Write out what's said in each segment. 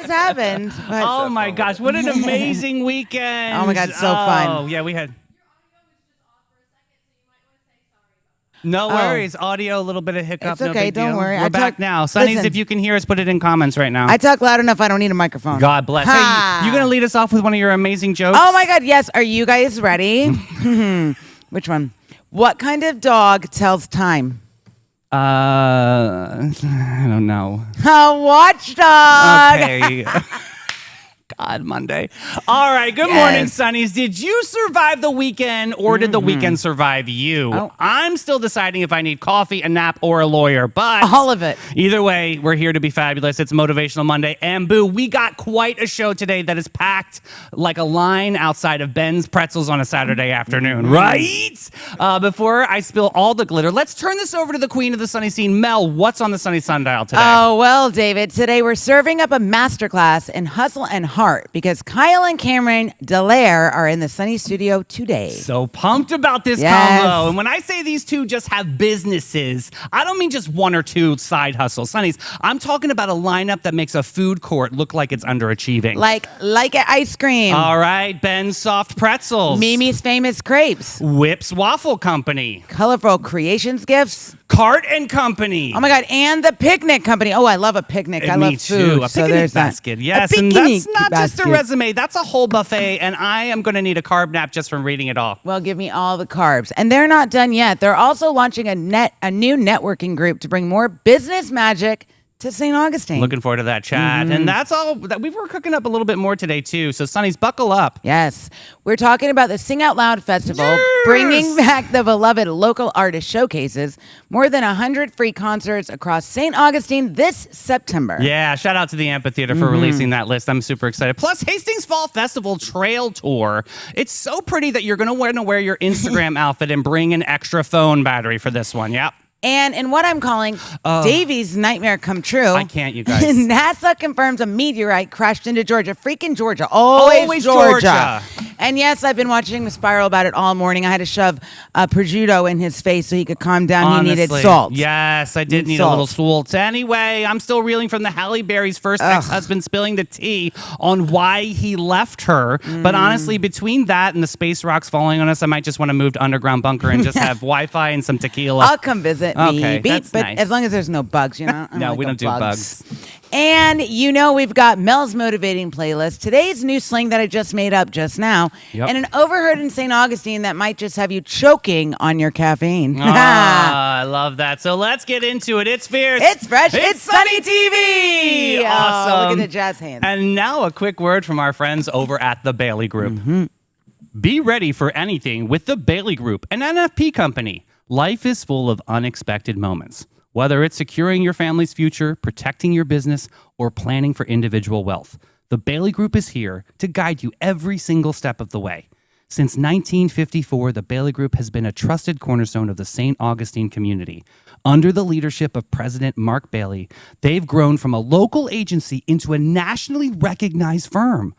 happened. But Oh my gosh, what an amazing weekend. Oh my God, so fun. Oh, yeah, we had... No worries. Audio, a little bit of hiccup. It's okay, no big don't deal. worry. We're back now. Sonny's, Listen. if you can hear us, put it in comments right now. I talk loud enough. I don't need a microphone. God bless. Ha! Hey, you going to lead us off with one of your amazing jokes? Oh my God, yes. Are you guys ready? Which one? What kind of dog tells time? I don't know. A watchdog. Okay. God, Monday. All right. Good Yes. morning, Sonnies. Did you survive the weekend or did the weekend survive you? Oh. I'm still deciding if I need coffee, a nap, or a lawyer, but All of it. either way, we're here to be fabulous. It's Motivational Monday. And boo, we got quite a show today that is packed like a line outside of Ben's Pretzels on a Saturday afternoon, right? Before I spill all the glitter, let's turn this over to the queen of the sunny scene, Mel. What's on the sunny sundial today? Oh, well, David, today we're serving up a masterclass in hustle and heart because Kyle and Cameron Delaire are in the Sunny Studio today. So pumped about this Yes. combo. And when I say these two just have businesses, I don't mean just one or two side hustles. Sonnies, I'm talking about a lineup that makes a food court look like it's underachieving. Like ice cream. All right, Ben's Soft Pretzels. Mimi's Famous Crepes. Whip's Waffle Company. Colorful Creations Gifts. Cart and Company. Oh my God, and the Picnic Company. Oh, I love a picnic. I Me love too. food. A so picnic there's that. basket. Yes, A and picnic that's not just a basket. resume. That's a whole buffet, and I am going to need a carb nap just from reading it all. Well, give me all the carbs. And they're not done yet. They're also launching a new networking group to bring more business magic to St. Augustine. Looking forward to that chat. And that's all. We were cooking up a little bit more today, too. So, Sonnies, buckle up. Yes. We're talking about the Sing Out Loud Festival, bringing back the beloved local artist showcases, more than 100 free concerts across St. Augustine this September. Yeah, shout out to the Amphitheater for releasing that list. I'm super excited. Plus, Hastings Fall Festival Trail Tour. It's so pretty that you're going to want to wear your Instagram outfit and bring an extra phone battery for this one. Yep. And in what I'm calling Davey's nightmare come true. I can't, you guys. NASA confirms a meteorite crashed into Georgia. Freaking Georgia. Always Georgia. And yes, I've been watching the Spiral about it all morning. I had to shove prosciutto in his face so he could calm down. Honestly, he needed salt. Yes, I did need a little salt. Anyway, I'm still reeling from the Halle Berry's first ex-husband spilling the tea on why he left her. But honestly, between that and the space rocks falling on us, I might just want to move to underground bunker and just have Wi-Fi and some tequila. I'll come visit. Okay, maybe, that's but nice. as long as there's no bugs, you know. I No, like we the don't do bugs. And you know we've got Mel's motivating playlist. Today's new slang that I just made up just now, Yep. and an overheard in St. Augustine that might just have you choking on your caffeine. I love that. So let's get into it. It's fierce. It's fresh. It's Sunny TV. Oh, Awesome. look at the jazz hands. And now a quick word from our friends over at the Bailey Group. Be ready for anything with the Bailey Group, an NFP company. Life is full of unexpected moments. Whether it's securing your family's future, protecting your business, or planning for individual wealth, the Bailey Group is here to guide you every single step of the way. Since 1954, the Bailey Group has been a trusted cornerstone of the St. Augustine community. Under the leadership of President Mark Bailey, they've grown from a local agency into a nationally recognized firm,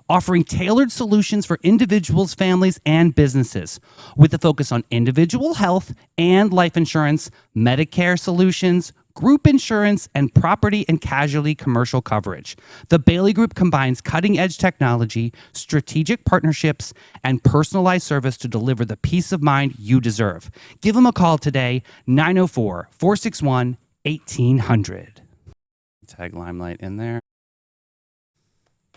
offering tailored solutions for individuals, families, and businesses, with a focus on individual health and life insurance, Medicare solutions, group insurance, and property and casualty commercial coverage. The Bailey Group combines cutting-edge technology, strategic partnerships, and personalized service to deliver the peace of mind you deserve. Give them a call today, 904-461-1800. Tag Limelight in there.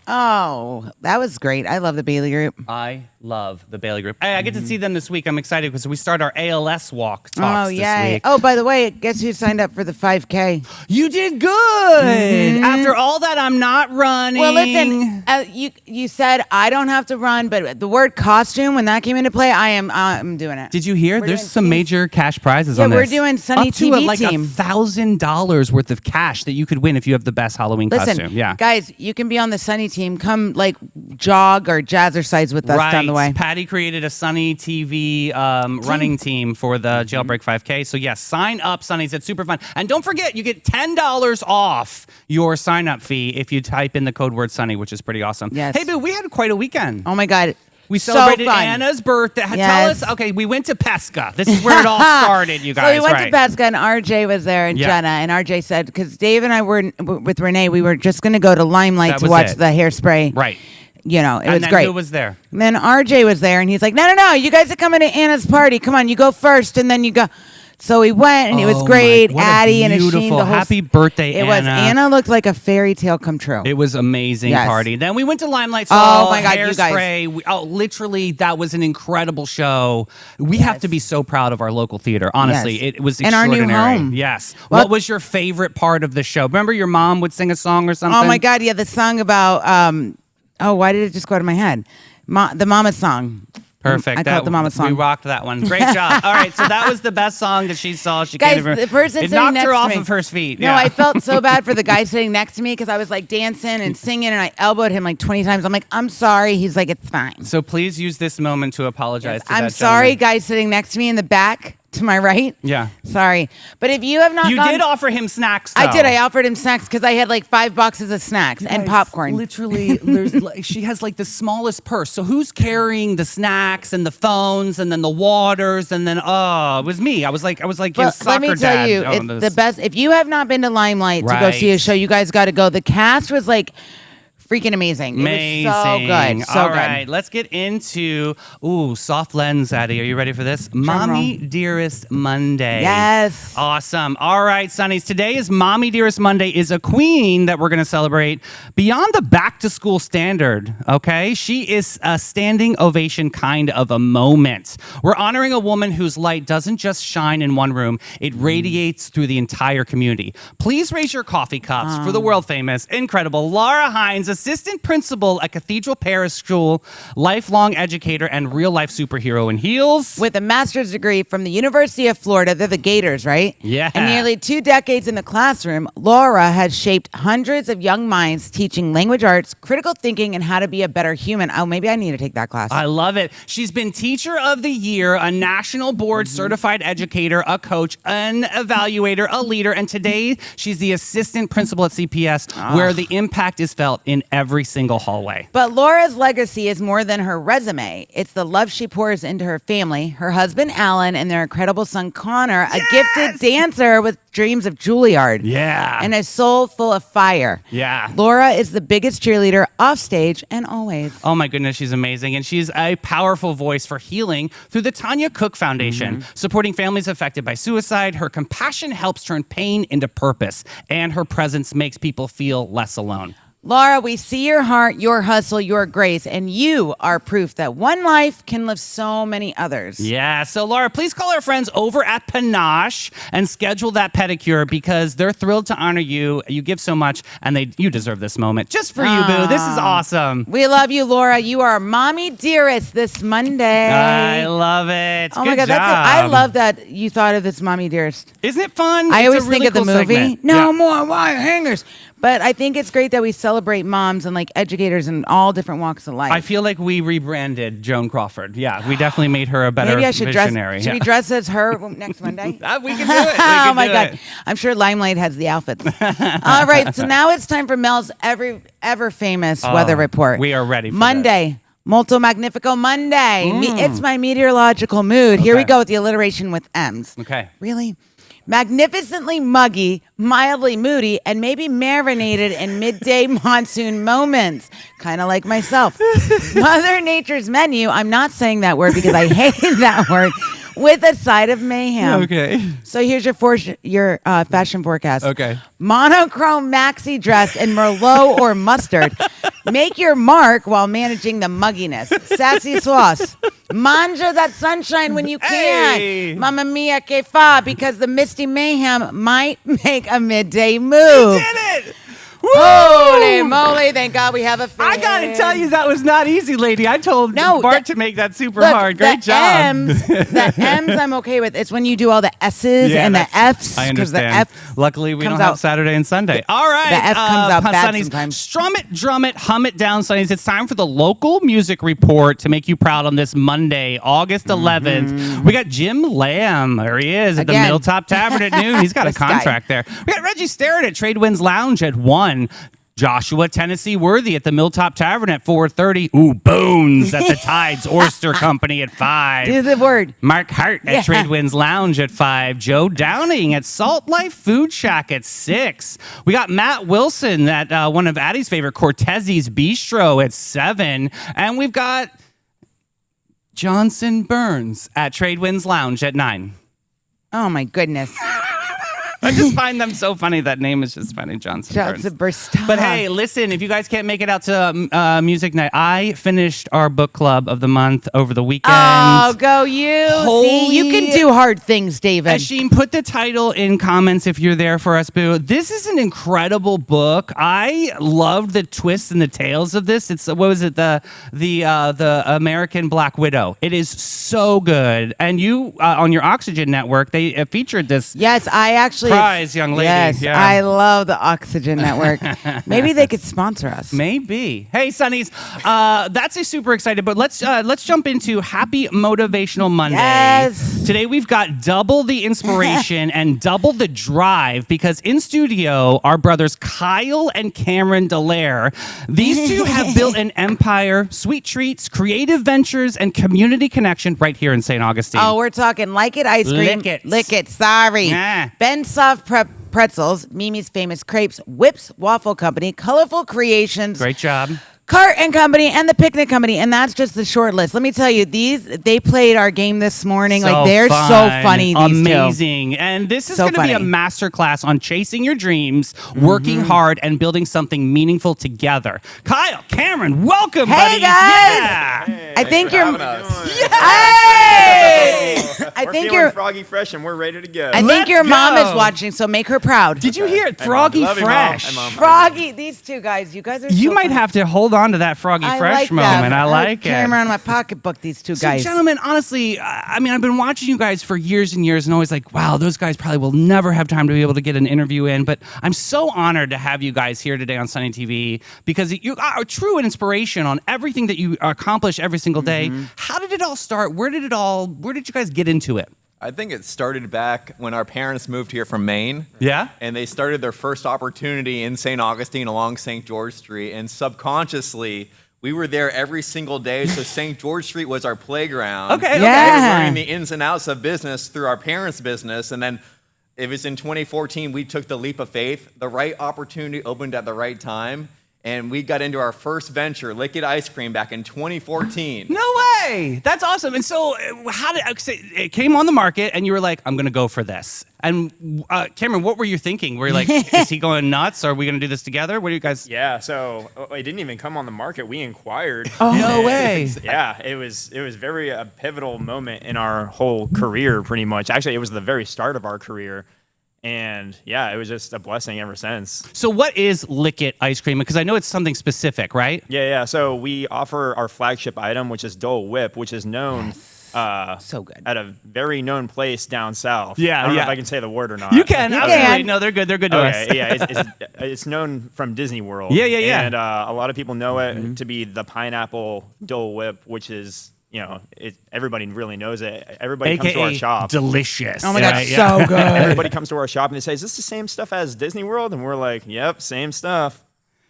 Oh, that was great. I love the Bailey Group. I love the Bailey Group. Hey, I get to see them this week. I'm excited because we start our ALS walk talks this week. Oh, by the way, guess who signed up for the 5K? You did good. After all that, I'm not running. Well, listen, you said I don't have to run, but the word costume, when that came into play, I'm doing it. Did you hear? We're There's doing some teams. major cash prizes Yeah, on this. we're doing Sunny Up to TV like team. $1,000 worth of cash that you could win if you have the best Halloween Listen, costume. Yeah. guys, you can be on the Sunny team. Come like jog or jazzercise with us down the way. Patty created a Sunny TV running team for the Jailbreak 5K. So, yes, sign up, Sunnies. It's super fun. And don't forget, you get $10 off your sign-up fee if you type in the code word Sunny, which is pretty awesome. Yes. Hey, Boo, we had quite a weekend. Oh my God. We So celebrated fun. Anna's birthday. Tell Yes. us. Okay, we went to Pesca. This is where it all started, you guys. So we went right? to Pesca, and RJ was there, and Yeah. Jenna, and RJ said, because Dave and I were with Renee, we were just going to go to Limelight That to was watch it. the Hairspray. Right. You know, it And was then great. who was there? And then RJ was there, and he's like, no, you guys are coming to Anna's party. Come on, you go first, and then you go. So we went, and it was Oh great. my- what a Addie and Asheen, beautiful- the whole happy birthday, It was. Anna. Anna looked like a fairy tale come true. It was amazing Yes. party. Then we went to Limelight. Oh, my God, you guys. Hairspray. Literally, that was an incredible show. We have to be so proud of our local theater. Honestly, Yes. it was And our new extraordinary. home. Yes. Well- What was your favorite part of the show? Remember, your mom would sing a song or something. Oh my God, yeah, the song about why did it just go out of my head? The Mama song. Perfect. I call it the Mama song. We rocked that one. Great job. All right, so that was the best song that she saw. She Guys, can't even. the person it sitting knocked next her to off me. of her feet. No, Yeah. I felt so bad for the guy sitting next to me because I was like dancing and singing, and I elbowed him like 20 times. I'm like, I'm sorry. He's like, it's fine. So please use this moment to apologize to I'm that sorry, gentleman. guy sitting next to me in the back to my right. Yeah. Sorry. But if you have not You gone, did offer him snacks, though. I did. I offered him snacks because I had like 5 boxes of snacks and Guys, popcorn. Literally, she has like the smallest purse. So who's carrying the snacks and the phones and then the waters and then it was me. I was like But soccer let me tell dad you, on it's this. the best. If you have not been to Limelight to go see a Right. show, you guys got to go. The cast was like freaking amazing. Amazing. It was so good. So All good. right, let's get into soft lens, Addie. Are you ready for this? Mommy Dearest Monday. Yes. Awesome. All right, Sonnies. Today is Mommy Dearest Monday. Is a queen that we're going to celebrate beyond the back to school standard. Okay, she is a standing ovation kind of a moment. We're honoring a woman whose light doesn't just shine in one room; it radiates through the entire community. Please raise your coffee cups for the world famous, incredible Laura Hines, assistant principal at Cathedral Parish School, lifelong educator, and real life superhero in heels. With a master's degree from the University of Florida, they're the Gators, right? Yeah. And nearly 2 decades in the classroom, Laura has shaped hundreds of young minds teaching language arts, critical thinking, and how to be a better human. Oh, maybe I need to take that class. I love it. She's been Teacher of the Year, a national board certified educator, a coach, an evaluator, a leader, and today she's the assistant principal at CPS, where the impact is felt in every single hallway. But Laura's legacy is more than her resume. It's the love she pours into her family, her husband, Alan, and their incredible son, Connor, a gifted dancer with dreams of Juilliard. Yeah. And a soul full of fire. Yeah. Laura is the biggest cheerleader off stage and always. Oh my goodness, she's amazing. And she's a powerful voice for healing through the Tanya Cook Foundation, supporting families affected by suicide. Her compassion helps turn pain into purpose, and her presence makes people feel less alone. Laura, we see your heart, your hustle, your grace, and you are proof that one life can live so many others. Yeah, so Laura, please call our friends over at Panache and schedule that pedicure because they're thrilled to honor you. You give so much, and you deserve this moment just for you, boo. This is awesome. We love you, Laura. You are Mommy Dearest this Monday. I love it. Oh Good my God, job. I love that you thought of this Mommy Dearest. Isn't it fun? I It's always a really think of the cool movie. segment. No Yeah. more wire hangers. But I think it's great that we celebrate moms and like educators in all different walks of life. I feel like we rebranded Joan Crawford. Yeah, we definitely made her a better Maybe I should visionary. dress. Should we dress as her next Monday? We can do it. We Oh can my do God! it. I'm sure Limelight has the outfits. All right, so now it's time for Mel's ever famous weather report. we are ready for Monday. Molto Magnifico Monday. It's my meteorological mood. Here we Okay. go with the alliteration with M's. Okay. Really? Magnificently muggy, mildly moody, and maybe marinated in midday monsoon moments. Kind of like myself. Mother Nature's menu, I'm not saying that word because I hate that word, with a side of mayhem. Okay. So here's your fashion forecast. Okay. Monochrome maxi dress in Merlot or mustard. Make your mark while managing the mugginess. Sassy sauce. Manja that sunshine when you can. Hey. Mamma mia que fa, because the misty mayhem might make a midday move. Did it! Holy moly, thank God we have a fan. I gotta tell you, that was not easy, lady. I told No, Bart the- to make that super Look, hard. Great the job. the M's I'm okay with. It's when you do all the S's Yeah, and the that's- F's. I 'cause the understand. F Luckily, we comes don't have out- Saturday and Sunday. All right. The F comes out bad Sonnies, sometimes. Strum it, drum it, hum it down, Sonnies. It's time for the local music report to make you proud on this Monday, August 11th. We got Jim Lamb. There he is at the Again. Milltop Tavern at noon. He's got a This guy. contract there. We got Reggie Starrett at Trade Winds Lounge at 1. Joshua, Tennessee Worthy at the Milltop Tavern at 4:30. Ooh, Bones at the Tides Oyster Company at 5. Do the word. Mark Hart at Yeah. Trade Winds Lounge at 5. Joe Downing at Salt Life Food Shack at 6. We got Matt Wilson at one of Addie's favorite, Cortez's Bistro at 7. And we've got Johnson Burns at Trade Winds Lounge at 9. Oh my goodness. I just find them so funny. That name is just funny, Johnson Burns. Johnson Burns. But hey, listen, if you guys can't make it out to music night, I finished our book club of the month over the weekend. Oh, go you. See, you can do hard things, David. Asheen, put the title in comments if you're there for us, boo. This is an incredible book. I loved the twists and the tales of this. It's what was it? The American Black Widow. It is so good. And you on your Oxygen network, they featured this. Yes, I actually. Prize, young lady. Yes, Yeah. I love the Oxygen Network. Maybe they could sponsor us. Maybe. Hey, Sonnies, that's a super excited. But let's jump into Happy Motivational Monday. Yes. Today we've got double the inspiration and double the drive because in studio our brothers Kyle and Cameron Dallaire. These two have built an empire, sweet treats, creative ventures, and community connection right here in St. Augustine. Oh, we're talking Like It ice cream. Lick It. Lick It. Sorry. Yeah. Ben Soft Pretzels, Mimi's Famous Crepes, Whips Waffle Company, Colorful Creations, Great job. Cart and Company, and the Picnic Company, and that's just the short list. Let me tell you, they played our game this morning. So like they're fun. so funny. These Amazing. And this is So going to be a funny. masterclass on chasing your dreams, working hard, and building something meaningful together. Kyle, Cameron, welcome, Hey, buddies. guys. Yeah. I think you're. Hey! I We're think feeling you're. froggy fresh and we're ready to go. I think Let's your mom go. is watching, so make her proud. Did you hear it? Hey, Mom. Froggy Love you, Mom. Fresh. Hey, Mom. Froggy, these two guys, you guys are. You so might funny. have to hold on to that Froggy I Fresh like moment. that. I like it. Camera on my pocketbook. These two So, guys. gentlemen, honestly, I mean, I've been watching you guys for years and years and always like, wow, those guys probably will never have time to be able to get an interview in. But I'm so honored to have you guys here today on Sunny TV because you are a true inspiration on everything that you accomplish every single day. How did it all start? Where did you guys get into it? I think it started back when our parents moved here from Maine. Yeah? And they started their first opportunity in St. Augustine along St. George Street. And subconsciously, we were there every single day. So St. George Street was our playground. Okay. Yeah. We were learning the ins and outs of business through our parents' business. And then it was in 2014, we took the leap of faith. The right opportunity opened at the right time. And we got into our first venture, Lick It Ice Cream, back in 2014. No way! That's awesome. And so, how did it came on the market, and you were like, "I'm going to go for this." And Cameron, what were you thinking? Were you like, "Is he going nuts? Are we going to do this together?" What do you guys? Yeah, so it didn't even come on the market. We inquired. Oh, no way! Yeah, it was very a pivotal moment in our whole career, pretty much. Actually, it was the very start of our career. And yeah, it was just a blessing ever since. So, what is Lick It ice cream? Because I know it's something specific, right? Yeah. So we offer our flagship item, which is Dole Whip, which is known So good. at a very known place down south. Yeah, I don't know yeah. if I can say the word or not. You can. You absolutely. can. No, they're good. They're good to us. Okay, yeah, it's known from Disney World. Yeah. And a lot of people know it to be the pineapple Dole Whip, which is, everybody really knows it. Everybody comes to our AKA shop. delicious. Oh my God, Right, yeah. so good. Everybody comes to our shop and they say, "Is this the same stuff as Disney World?" And we're like, "Yep, same stuff."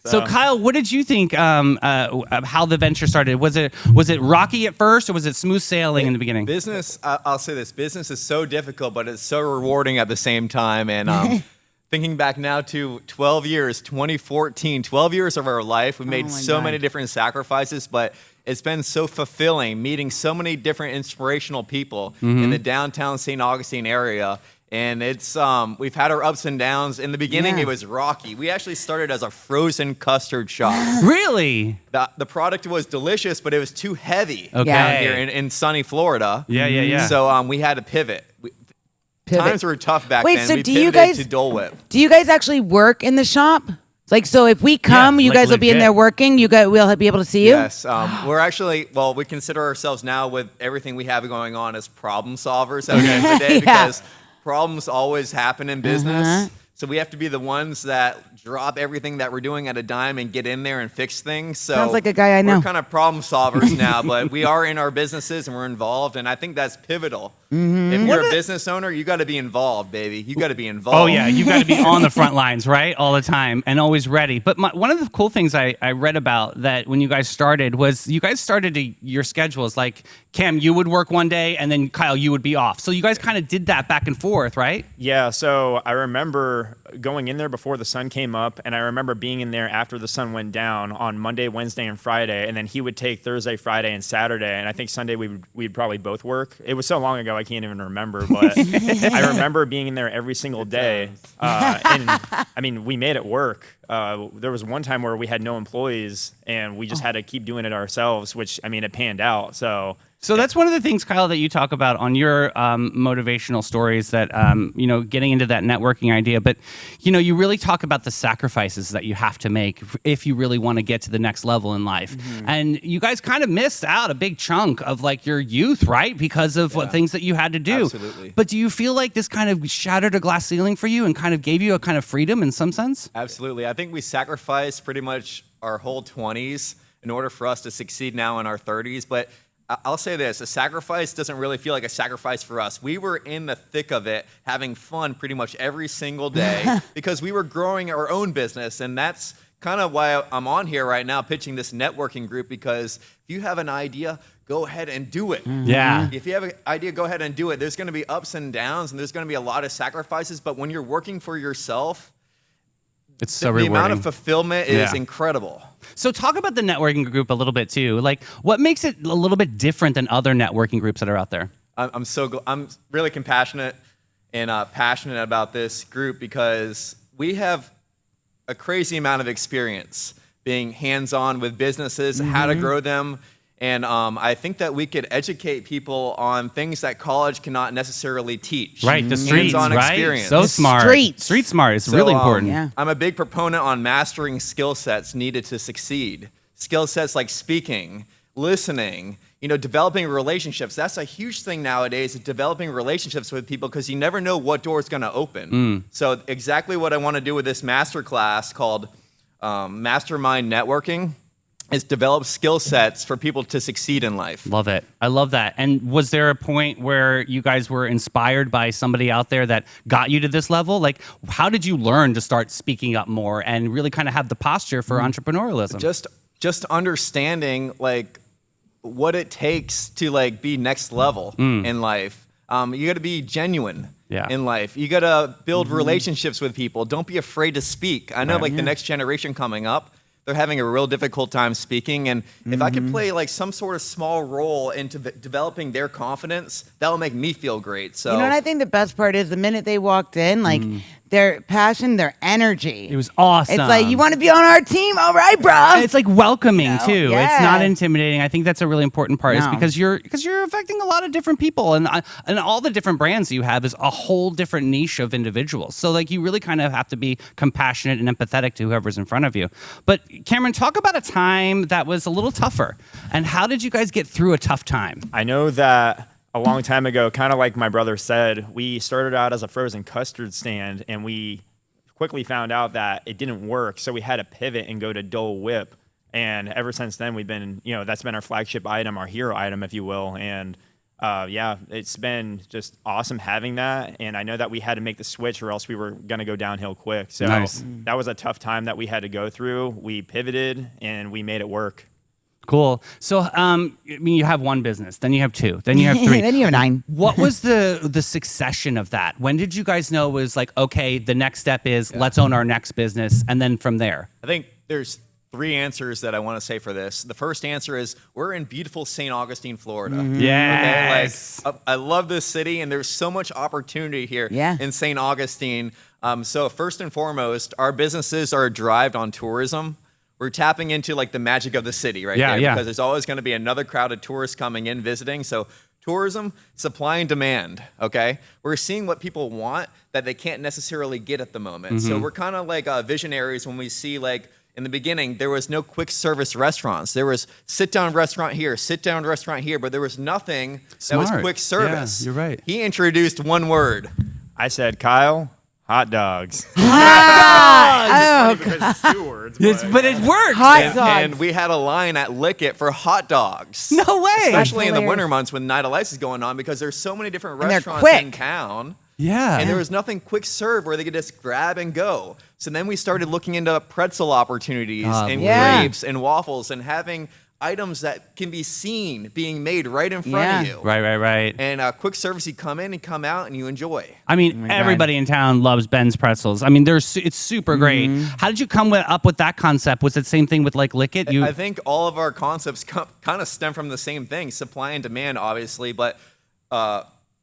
So Kyle, what did you think of how the venture started? Was it rocky at first, or was it smooth sailing in the beginning? Business, I'll say this, business is so difficult, but it's so rewarding at the same time. And thinking back now to 12 years, 2014, 12 years of our life, we made my so God. many different sacrifices, but it's been so fulfilling meeting so many different inspirational people in the downtown St. Augustine area. And it's we've had our ups and downs. In the beginning, Yeah. it was rocky. We actually started as a frozen custard shop. Really? The product was delicious, but it was too heavy Okay. down here in sunny Florida. Yeah. So we had to pivot. Pivot. Times were tough back Wait, then. so We do you pivoted guys- to Dole Whip. Do you guys actually work in the shop? Like, so if we come, you like guys will be in legit. there working. We'll be able to see you. Yes, we're actually, we consider ourselves now with everything we have going on as problem solvers at the end of the day Yeah. because problems always happen in business. Uh-huh. So we have to be the ones that drop everything that we're doing at a dime and get in there and fix things. So Sounds like a guy I know. We're kind of problem solvers now, but we are in our businesses and we're involved, and I think that's pivotal. If you're a business owner, you got to be involved, baby. You got to be involved. Oh yeah, you got to be on the front lines, right, all the time, and always ready. But one of the cool things I read about that when you guys started was you guys started your schedules like Cam, you would work one day, and then Kyle, you would be off. So you guys kind of did that back and forth, right? Yeah, so I remember going in there before the sun came up, and I remember being in there after the sun went down on Monday, Wednesday, and Friday, and then he would take Thursday, Friday, and Saturday, and I think Sunday we'd probably both work. It was so long ago I can't even remember, but I remember being in there every single day, and I mean we made it work. There was one time where we had no employees, and we just had to keep doing it ourselves, which I mean it panned out. So that's one of the things, Kyle, that you talk about on your motivational stories that, getting into that networking idea. But, you really talk about the sacrifices that you have to make if you really want to get to the next level in life. Mm-hmm. And you guys kind of missed out a big chunk of like your youth, right? Because of what things that you had to do. Absolutely. But do you feel like this kind of shattered a glass ceiling for you and kind of gave you a kind of freedom in some sense? Absolutely. I think we sacrificed pretty much our whole 20s in order for us to succeed now in our 30s. But I'll say this, a sacrifice doesn't really feel like a sacrifice for us. We were in the thick of it, having fun pretty much every single day because we were growing our own business. And that's kind of why I'm on here right now pitching this networking group, because if you have an idea, go ahead and do it. Yeah. If you have an idea, go ahead and do it. There's going to be ups and downs, and there's going to be a lot of sacrifices. But when you're working for yourself, it's so the rewarding. amount of fulfillment is incredible. So talk about the networking group a little bit too. Like, what makes it a little bit different than other networking groups that are out there? I'm really compassionate and passionate about this group because we have a crazy amount of experience being hands-on with businesses, how to grow them. And I think that we could educate people on things that college cannot necessarily teach. Right, the streets, hands-on right? experience. So smart. Street smart is really important. Yeah. I'm a big proponent on mastering skill sets needed to succeed. Skill sets like speaking, listening, developing relationships. That's a huge thing nowadays, developing relationships with people, because you never know what door is going to open. So exactly what I want to do with this masterclass called Mastermind Networking is develop skill sets for people to succeed in life. Love it. I love that. And was there a point where you guys were inspired by somebody out there that got you to this level? Like, how did you learn to start speaking up more and really kind of have the posture for entrepreneurialism? Just understanding like what it takes to like be next level in life. You got to be genuine in life. You got to build relationships with people. Don't be afraid to speak. I know the next generation coming up, they're having a real difficult time speaking. And if I could play like some sort of small role into developing their confidence, that will make me feel great. So you know what I think the best part is? The minute they walked in, like their passion, their energy. It was awesome. It's like, you want to be on our team? All right, bro. And it's like welcoming too. Yeah. It's not intimidating. I think that's a really important part. Is No. because you're affecting a lot of different people, and all the different brands you have is a whole different niche of individuals. So like you really kind of have to be compassionate and empathetic to whoever's in front of you. But Cameron, talk about a time that was a little tougher, and how did you guys get through a tough time? I know that a long time ago, kind of like my brother said, we started out as a frozen custard stand, and we quickly found out that it didn't work. So we had to pivot and go to Dole Whip. And ever since then, we've been, that's been our flagship item, our hero item, if you will. And it's been just awesome having that. And I know that we had to make the switch or else we were going to go downhill quick. So that was a tough time that we had to go through. We pivoted and we made it work. Cool. So, you have one business, then you have two, then you have three. Then you have 9. What was the succession of that? When did you guys know it was like, okay, the next step is let's own our next business, and then from there? I think there's 3 answers that I want to say for this. The first answer is we're in beautiful St. Augustine, Florida. Yes. Okay? Like, I love this city, and there's so much opportunity here in St. Augustine. So first and foremost, our businesses are derived on tourism. We're tapping into like the magic of the city there because there's always going to be another crowd of tourists coming in visiting. So tourism, supply and demand, okay? We're seeing what people want that they can't necessarily get at the moment. So we're kind of like visionaries when we see like in the beginning, there was no quick service restaurants. There was sit-down restaurant here, sit-down restaurant here, but there was nothing that was quick service. Yeah, you're right. He introduced one word. I said, Kyle, Hot dogs. Oh, It's funny because it's 2 words. Yes, but it works. hot And, dogs. and we had a line at Lick It for hot dogs. No way. Especially in the hilarious. winter months when Night of Lights is going on, because there's so many different And they're restaurants quick. in town. Yeah. And there was nothing quick serve where they could just grab and go. So then we started looking into pretzel opportunities and Yeah. grapes and waffles and having items that can be seen being made right in front Yeah. of you. Right. And quick service, you come in and come out and you enjoy. I mean, God. everybody in town loves Ben's pretzels. I mean, it's super great. How did you come up with that concept? Was it the same thing with like Lick It? I think all of our concepts kind of stem from the same thing, supply and demand, obviously, but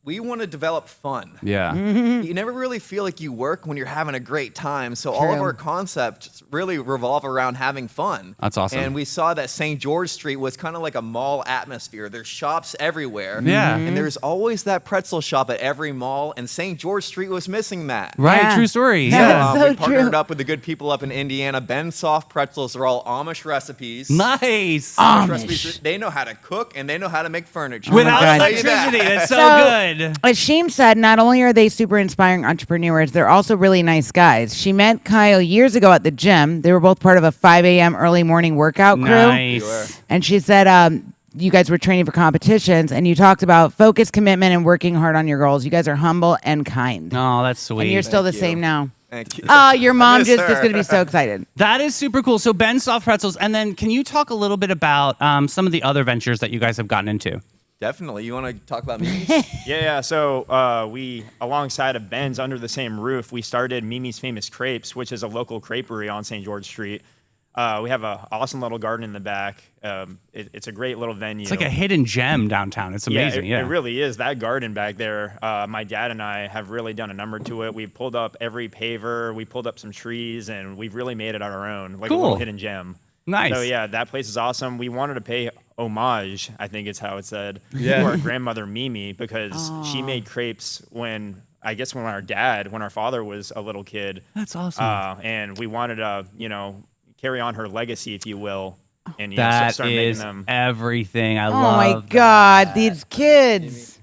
we want to develop fun. Yeah. You never really feel like you work when you're having a great time. So all of True. our concepts really revolve around having fun. That's awesome. And we saw that St. George Street was kind of like a mall atmosphere. There's shops everywhere. Yeah. And there's always that pretzel shop at every mall. And St. George Street was missing that. Right. Yeah. True story. Yeah. Yeah. So We partnered true. up with the good people up in Indiana. Ben Soft Pretzels are all Amish recipes. Nice. Amish recipes. They know how to cook and they know how to make furniture. Without God. I'll tell you that. electricity. That's so good. As Sheem said, not only are they super inspiring entrepreneurs, they're also really nice guys. She met Kyle years ago at the gym. They were both part of a 5 a.m. early morning workout crew. Nice. And she said, you guys were training for competitions, and you talked about focus, commitment, and working hard on your goals. You guys are humble and kind. Oh, that's sweet. And you're still the Thank same you. now. Thank you. Oh, your mom miss just her. is going to be so excited. That is super cool. So Ben Soft Pretzels, and then can you talk a little bit about some of the other ventures that you guys have gotten into? Definitely. You want to talk about me? Yeah. So we, alongside of Ben's, under the same roof, we started Mimi's Famous Crepes, which is a local creperie on St. George Street. We have an awesome little garden in the back. It's a great little venue. It's like a hidden gem downtown. It's amazing. It really is. That garden back there, my dad and I have really done a number to it. We've pulled up every paver, we pulled up some trees, and we've really made it our own, like a Cool. little hidden gem. Nice. So yeah, that place is awesome. We wanted to pay homage, I think it's how it said, Yeah. to our grandmother Mimi, because she made crepes when our father was a little kid. That's awesome. And we wanted to, carry on her legacy, if you will. And so That start making is them. everything. I Oh love my that. God, these kids.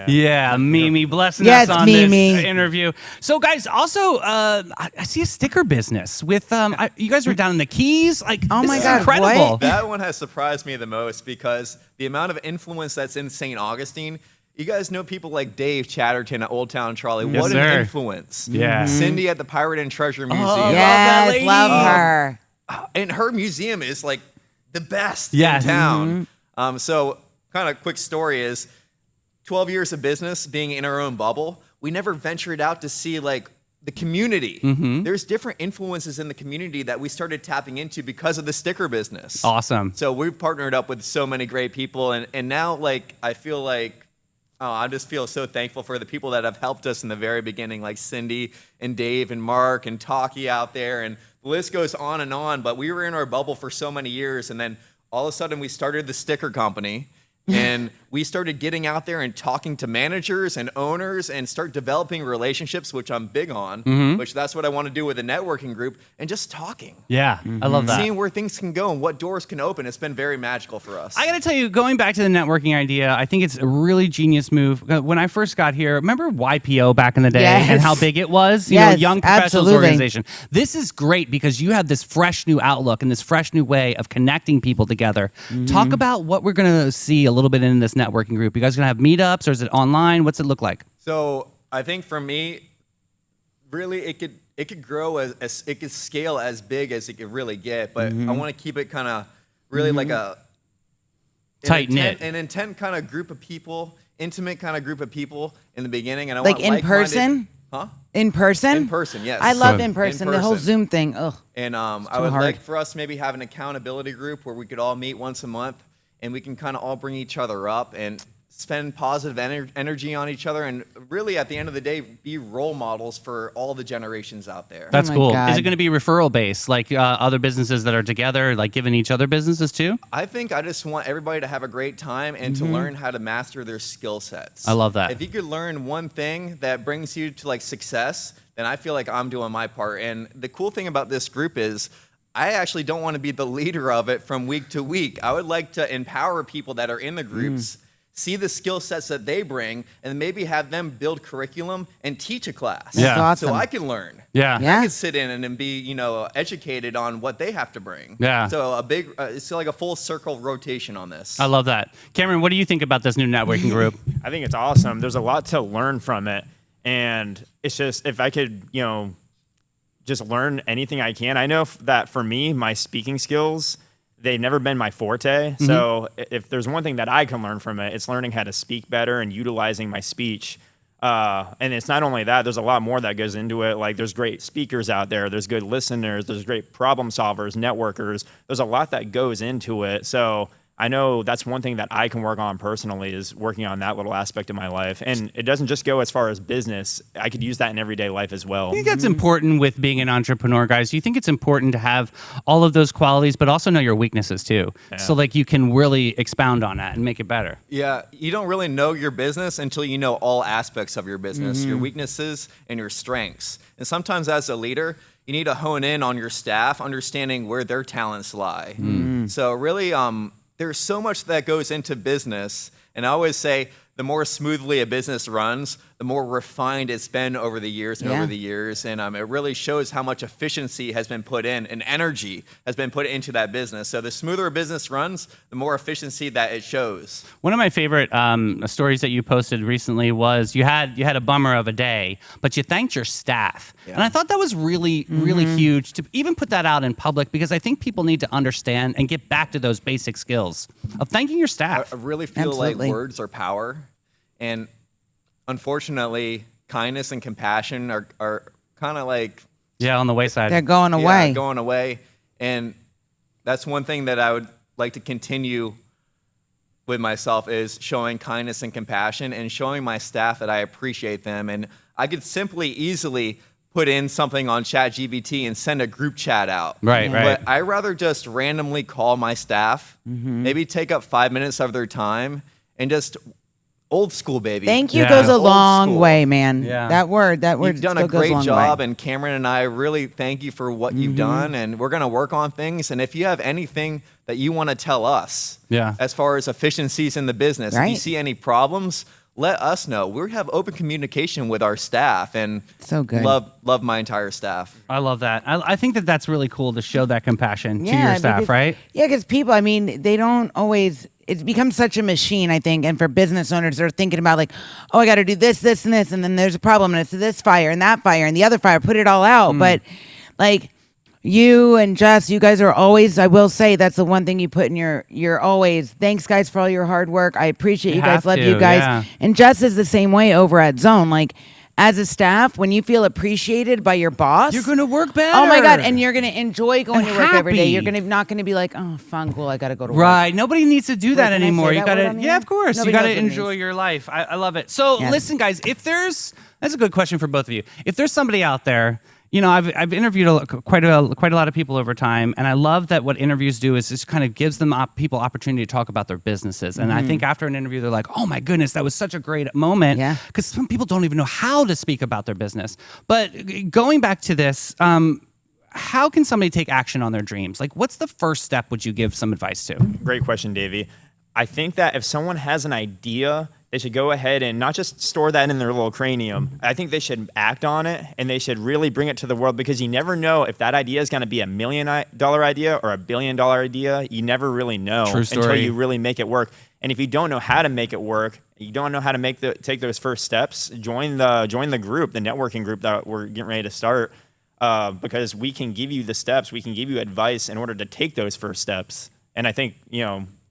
Yeah, Mimi blessing Yes, us on Mimi. this interview. So, guys, also, I see a sticker business with you guys were down in the Keys. Like, Oh this my is God, incredible. what? That one has surprised me the most because the amount of influence that's in St. Augustine. You guys know people like Dave Chatterton at Old Town Trolley. Yes, What sir. an influence. Yeah. Cindy at the Pirate and Treasure Museum. that Yes, lady. love her. And her museum is like the best Yes. in town. So, kind of quick story is 12 years of business being in our own bubble, we never ventured out to see like the community. There's different influences in the community that we started tapping into because of the sticker business. Awesome. So we've partnered up with so many great people, and now like I feel like I just feel so thankful for the people that have helped us in the very beginning, like Cindy and Dave and Mark and Taki out there, and the list goes on and on. But we were in our bubble for so many years, and then all of a sudden we started the sticker company. And we started getting out there and talking to managers and owners and start developing relationships, which I'm big on, which that's what I want to do with a networking group, and just talking. Yeah, I love that. Seeing where things can go and what doors can open. It's been very magical for us. I got to tell you, going back to the networking idea, I think it's a really genius move. When I first got here, remember YPO back in the day Yes. and how big it was? Yes, Young Professionals absolutely. Organization. This is great because you have this fresh new outlook and this fresh new way of connecting people together. Talk about what we're going to see a little bit in this networking group. You guys going to have meetups or is it online? What's it look like? So I think for me, really it could grow as it could scale as big as it could really get, but I want to keep it kind of really like a Tight-knit. an intent kind of group of people, intimate kind of group of people in the beginning, and I Like want in like-minded- person? huh? In person? In person, yes. I love Good. in person. The whole person. Zoom thing. Ugh. And I too would hard. like for us to maybe have an accountability group where we could all meet once a month and we can kind of all bring each other up and spend positive energy on each other and really at the end of the day be role models for all the generations out there. That's my cool. God. Is it going to be referral based, like other businesses that are together, like giving each other businesses too? I think I just want everybody to have a great time and to learn how to master their skill sets. I love that. If you could learn one thing that brings you to like success, then I feel like I'm doing my part. And the cool thing about this group is I actually don't want to be the leader of it from week to week. I would like to empower people that are in the groups, see the skill sets that they bring, and maybe have them build curriculum and teach a class. Yeah. That's So awesome. I can learn. Yeah. Yeah. I can sit in and be, educated on what they have to bring. Yeah. So it's like a full circle rotation on this. I love that. Cameron, what do you think about this new networking group? I think it's awesome. There's a lot to learn from it. And it's just, if I could, just learn anything I can. I know that for me, my speaking skills, they've never been my forte. So if there's one thing that I can learn from it, it's learning how to speak better and utilizing my speech. And it's not only that, there's a lot more that goes into it. Like there's great speakers out there. There's good listeners. There's great problem solvers, networkers. There's a lot that goes into it. So I know that's one thing that I can work on personally is working on that little aspect of my life. And it doesn't just go as far as business. I could use that in everyday life as well. I think that's important with being an entrepreneur, guys. Do you think it's important to have all of those qualities, but also know your weaknesses too? So like you can really expound on that and make it better. Yeah, you don't really know your business until you know all aspects of your business, your weaknesses and your strengths. And sometimes as a leader, you need to hone in on your staff, understanding where their talents lie. So really, there's so much that goes into business. And I always say the more smoothly a business runs, the more refined it's been over the years and Yeah. over the years. And it really shows how much efficiency has been put in and energy has been put into that business. So the smoother a business runs, the more efficiency that it shows. One of my favorite stories that you posted recently was you had a bummer of a day, but you thanked your staff. And I thought that was really, really huge to even put that out in public because I think people need to understand and get back to those basic skills of thanking your staff. I really feel Absolutely. like words are power. And unfortunately, kindness and compassion are kind of like Yeah, on the wayside. They're going away. going away. And that's one thing that I would like to continue with myself is showing kindness and compassion and showing my staff that I appreciate them. And I could simply easily put in something on ChatGPT and send a group chat out. Right, right. But I rather just randomly call my staff, maybe take up 5 minutes of their time and just old school, baby. Thank you Yeah. goes a Old long school. way, man. Yeah. That word You've done a still goes great long job, way. and Cameron and I really thank you for what you've done, and we're going to work on things. And if you have anything that you want to tell us Yeah. as far as efficiencies in the business, if you Right. see any problems, let us know. We have open communication with our staff, and So good. love my entire staff. I love that. I think that that's really cool to show that compassion to your staff, because- right? Yeah, because people, I mean, they don't always. It's become such a machine, I think, and for business owners, they're thinking about like, oh, I got to do this, this, and this, and then there's a problem, and it's this fire and that fire and the other fire. Put it all out, but like. You and Jess, you guys are always, I will say, that's the one thing you put in you're always, thanks guys for all your hard work. I appreciate you guys, have love to, you guys. yeah. And Jess is the same way over at Zone. Like, as a staff, when you feel appreciated by your boss, You're gonna work better. Oh my God. And you're going to enjoy going And to work every day. happy. You're not going to be like, oh, fun, cool, I got to go to work. Right. Nobody needs to do that can I say anymore. You that gotta, word on yeah, here? of course. Nobody You gotta knows what it enjoy means. your life. I love it. So Yeah. listen, guys, that's a good question for both of you. If there's somebody out there, I've interviewed quite a lot of people over time, and I love that what interviews do is just kind of gives them people opportunity to talk about their businesses. And I think after an interview, they're like, "Oh my goodness, that was such a great moment." Yeah. Because some people don't even know how to speak about their business. But going back to this, how can somebody take action on their dreams? Like, what's the first step? Would you give some advice to? Great question, Davey. I think that if someone has an idea, they should go ahead and not just store that in their little cranium. I think they should act on it, and they should really bring it to the world, because you never know if that idea is going to be $1 million idea or $1 billion idea. You never really know True until story. you really make it work. And if you don't know how to make it work, you don't know how to take those first steps, join the group, the networking group that we're getting ready to start. Because we can give you the steps, we can give you advice in order to take those first steps. And I think,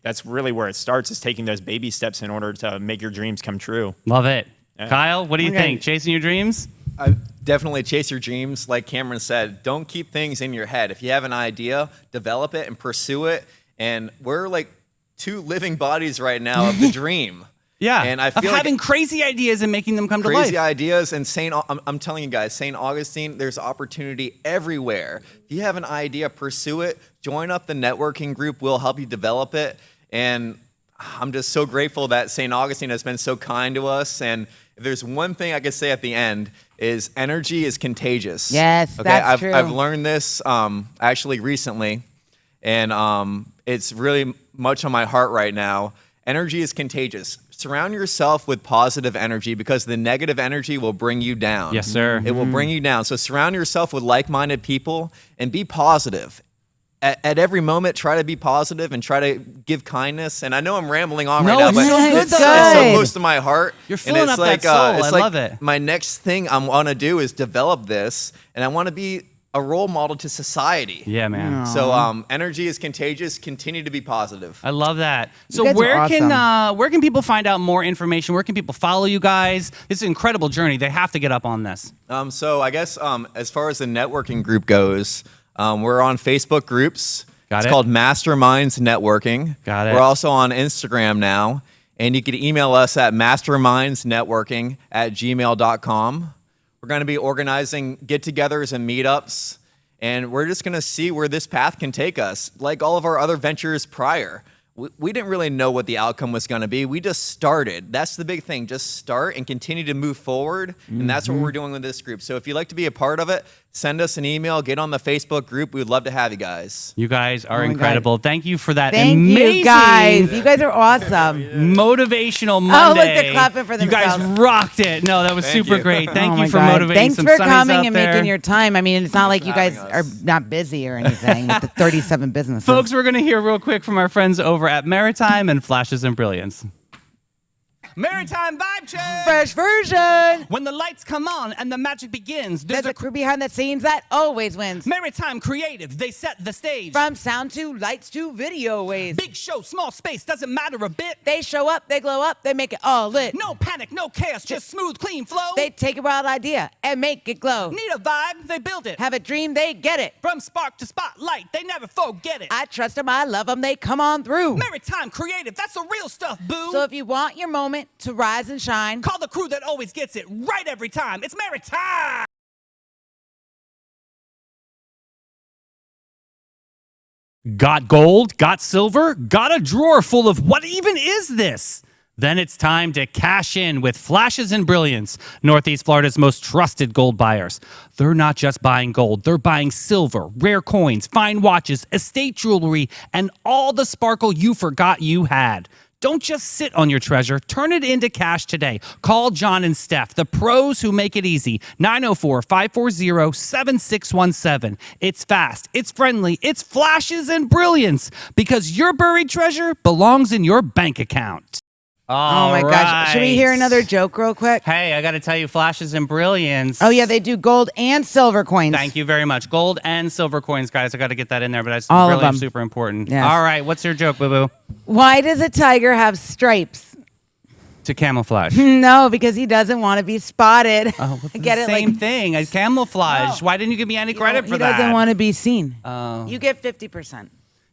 that's really where it starts, is taking those baby steps in order to make your dreams come true. Love it. Yeah. Kyle, what do you Okay. think? Chasing your dreams? I definitely chase your dreams. Like Cameron said, don't keep things in your head. If you have an idea, develop it and pursue it. And we're like two living bodies right now of the dream. Yeah. And I of feel like having crazy ideas and making them come to crazy life. ideas. And I'm telling you guys, St. Augustine, there's opportunity everywhere. If you have an idea, pursue it. Join up the networking group. We'll help you develop it. And I'm just so grateful that St. Augustine has been so kind to us. And if there's one thing I could say at the end is energy is contagious. Yes, that's true. I've learned this actually recently, and it's really much on my heart right now. Energy is contagious. surround yourself with positive energy because the negative energy will bring you down. Yes, sir. It will bring you down. So surround yourself with like-minded people and be positive. At every moment, try to be positive and try to give kindness. And I know I'm rambling on No, right now, it's but so good, it's so though. close to my heart. You're And filling it's up like, that soul. it's I like love it. My next thing I want to do is develop this, and I want to be a role model to society. Yeah, man. So energy is contagious. Continue to be positive. I love that. So guys are where can people find out more information? Where can people follow you guys? This is an incredible journey. They have to get up on this. So I guess as far as the networking group goes, we're on Facebook groups. Got it's it. called Masterminds Networking. Got it. We're also on Instagram now, and you can email us at mastermindsnetworking@gmail.com. We're going to be organizing get-togethers and meetups, and we're just going to see where this path can take us. Like all of our other ventures prior, we didn't really know what the outcome was going to be. We just started. That's the big thing. Just start and continue to move forward, and that's what we're doing with this group. So if you'd like to be a part of it, send us an email, get on the Facebook group. We would love to have you guys. You guys are my God. incredible. Thank you for that Thank amazing you, guys. You guys are awesome. motivational Monday. Oh, look, they're clapping for You guys themselves. rocked it. No, that was Thank super you. great. Thank Oh you my for God. motivating Thanks some for sunnies coming out and there. making your time. I mean, it's not like you guys having are us. not busy or anything with the 37 businesses. Folks, we're going to hear real quick from our friends over at Maritime and Flashes and Brilliance. Maritime Vibe Check! Fresh version. When the lights come on and the magic begins, There's a crew behind the scenes that always wins. Maritime Creative, they set the stage. From sound to lights to video waves. Big show, small space, doesn't matter a bit. They show up, they glow up, they make it all lit. No panic, no chaos, just smooth, clean flow. They take a wild idea and make it glow. need a vibe, they build it. Have a dream, they get it. From spark to spotlight, they never forget it. I trust them, I love them, they come on through. Maritime Creative, that's the real stuff, boo. So if you want your moment to rise and shine, Call the crew that always gets it right every time. It's Maritime. Got gold? Got silver? Got a drawer full of what even is this? Then it's time to cash in with Flashes and Brilliance, Northeast Florida's most trusted gold buyers. They're not just buying gold, they're buying silver, rare coins, fine watches, estate jewelry, and all the sparkle you forgot you had. Don't just sit on your treasure. Turn it into cash today. Call John and Steph, the pros who make it easy. 904-540-7617. It's fast, it's friendly, it's Flashes and Brilliance, because your buried treasure belongs in your bank account. oh my gosh. Should we hear another joke real quick? Hey, I got to tell you, Flashes and Brilliance. Oh yeah, they do gold and silver coins. Thank you very much. Gold and silver coins, guys. I got to get that in there, but that's All of really them. super important. Yes. All right, what's your joke, boo-boo? Why does a tiger have stripes? To camouflage. No, because he doesn't want to be spotted. Oh, it's Get the it? same Like, thing as camouflage. No. Why didn't you give me any credit for he that? doesn't want to be seen. Oh. You get 50%.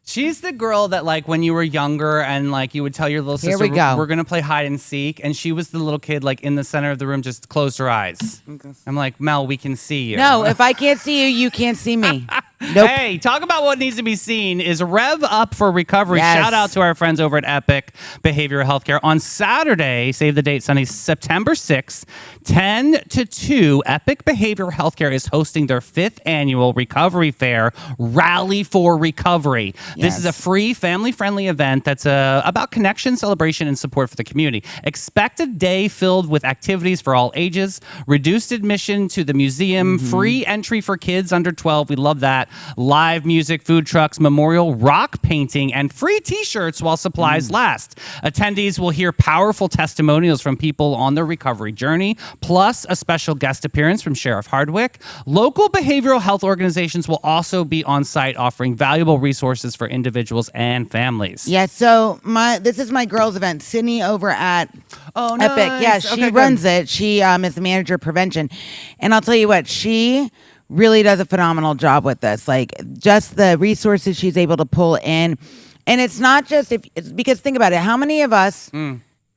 She's the girl that, like, when you were younger and, like, you would tell your little Here sister, we go. we're going to play hide and seek. And she was the little kid, like, in the center of the room, just closed her eyes. I'm like, Mel, we can see you. No, if I can't see you, you can't see me. Nope. Hey, talk about what needs to be seen is Rev Up for Recovery. Yes. Shout out to our friends over at Epic Behavioral Healthcare. On Saturday, save the date, Sunday, September 6th, 10 to 2, Epic Behavioral Healthcare is hosting their 5th annual recovery fair, Rally for Recovery. This is a Yes. free, family-friendly event that's about connection, celebration, and support for the community. Expect a day filled with activities for all ages, reduced admission to the museum, free entry for kids under 12. We love that. Live music, food trucks, memorial rock painting, and free t-shirts while supplies last. Attendees will hear powerful testimonials from people on their recovery journey, plus a special guest appearance from Sheriff Hardwick. Local behavioral health organizations will also be on site offering valuable resources for individuals and families. Yeah, so this is my girls' event. Sydney over at Epic. Yeah, she Okay, good. runs it. She is the manager of prevention. And I'll tell you what, she really does a phenomenal job with this. Like, just the resources she's able to pull in. And it's not just because think about it. How many of us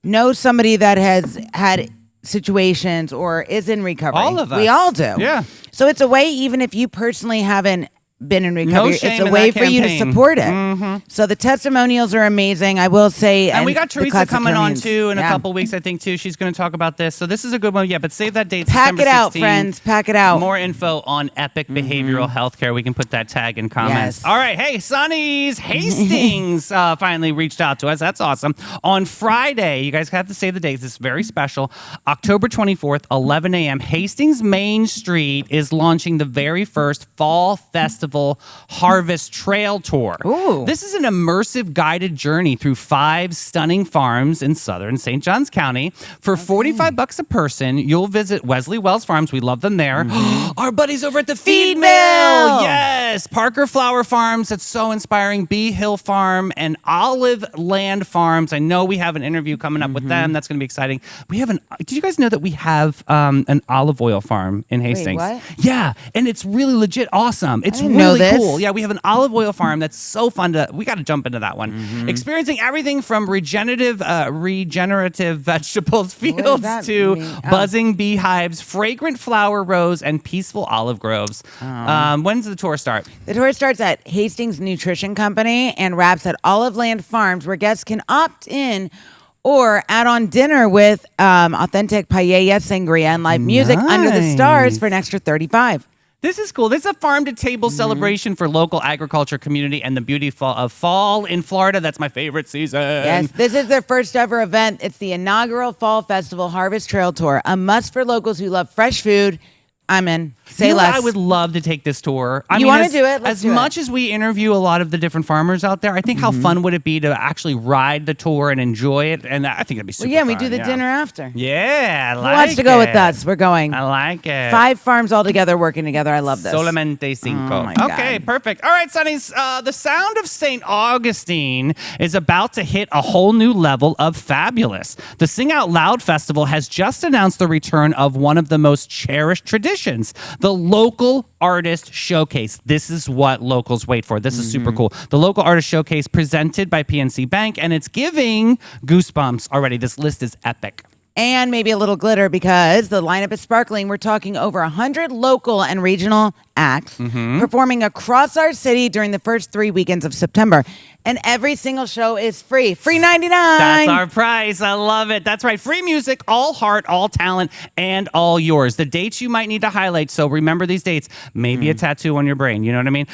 know somebody that has had situations or is in recovery? All of us. We all do. Yeah. So it's a way, even if you personally haven't been in recovery. shame It's a in way that for you to campaign. support it. So the testimonials are amazing. I will say, And we got the Teresa coming on Classiconians. too in a Yeah. couple weeks, I think too. She's going to talk about this. So this is a good one. Yeah, but save that date. Pack September it out, 16th. friends. Pack it out. More info on Epic Behavioral Healthcare. We can put that tag in comments. Yes. All right. Hey, Sonny's Hastings finally reached out to us. That's awesome. On Friday, you guys have to save the dates. It's very special. October 24th, 11 a.m. Hastings Main Street is launching the very first Fall Festival Harvest Trail Tour. Ooh. This is an immersive guided journey through 5 stunning farms in southern St. Johns County. For $45 a person, you'll visit Wesley Wells Farms. We love them there. Our buddies over at the Feed Mill. Yes. Parker Flower Farms. That's so inspiring. Bee Hill Farm and Olive Land Farms. I know we have an interview coming up with them. That's going to be exciting. We have did you guys know that we have an olive oil farm in Hastings? what? Yeah. And it's really legit awesome. It's didn't know really this. cool. Yeah, we have an olive oil farm that's so fun we got to jump into that one. Experiencing everything from regenerative vegetables fields that to mean? Oh. buzzing beehives, fragrant flower rows, and peaceful olive groves. When's the tour start? The tour starts at Hastings Nutrition Company and wraps at Olive Land Farms, where guests can opt in or add on dinner with authentic paella, sangria, and live music under the stars for an extra $35. This is cool. This is a farm-to-table celebration for local agriculture community and the beauty of fall in Florida. That's my favorite season. Yes, this is their first ever event. It's the inaugural Fall Festival Harvest Trail Tour, a must for locals who love fresh food. I'm in. Say You know what? less. I would love to take this tour. You wanna do it? Let's As do it. much as we interview a lot of the different farmers out there, I think how fun would it be to actually ride the tour and enjoy it? And I think it'd be super Well, yeah, we fun, do the yeah. dinner after. Yeah, I Who like wants to go with it. us? We're going. I like it. 5 farms all together working together. I love this. Solamente cinco. Oh, my God. Okay, perfect. All right, Sonnies. The sound of St. Augustine is about to hit a whole new level of fabulous. The Sing Out Loud Festival has just announced the return of one of the most cherished traditions, the local artist showcase. This is what locals wait for. This is super cool. The local artist showcase presented by PNC Bank, and it's giving goosebumps already. This list is epic. And maybe a little glitter because the lineup is sparkling. We're talking over 100 local and regional acts performing across our city during the first 3 weekends of September. And every single show is free. Free 99. That's our price. I love it. That's right. Free music, all heart, all talent, and all yours. The dates you might need to highlight. So remember these dates. Maybe a tattoo on your brain. You know what I mean?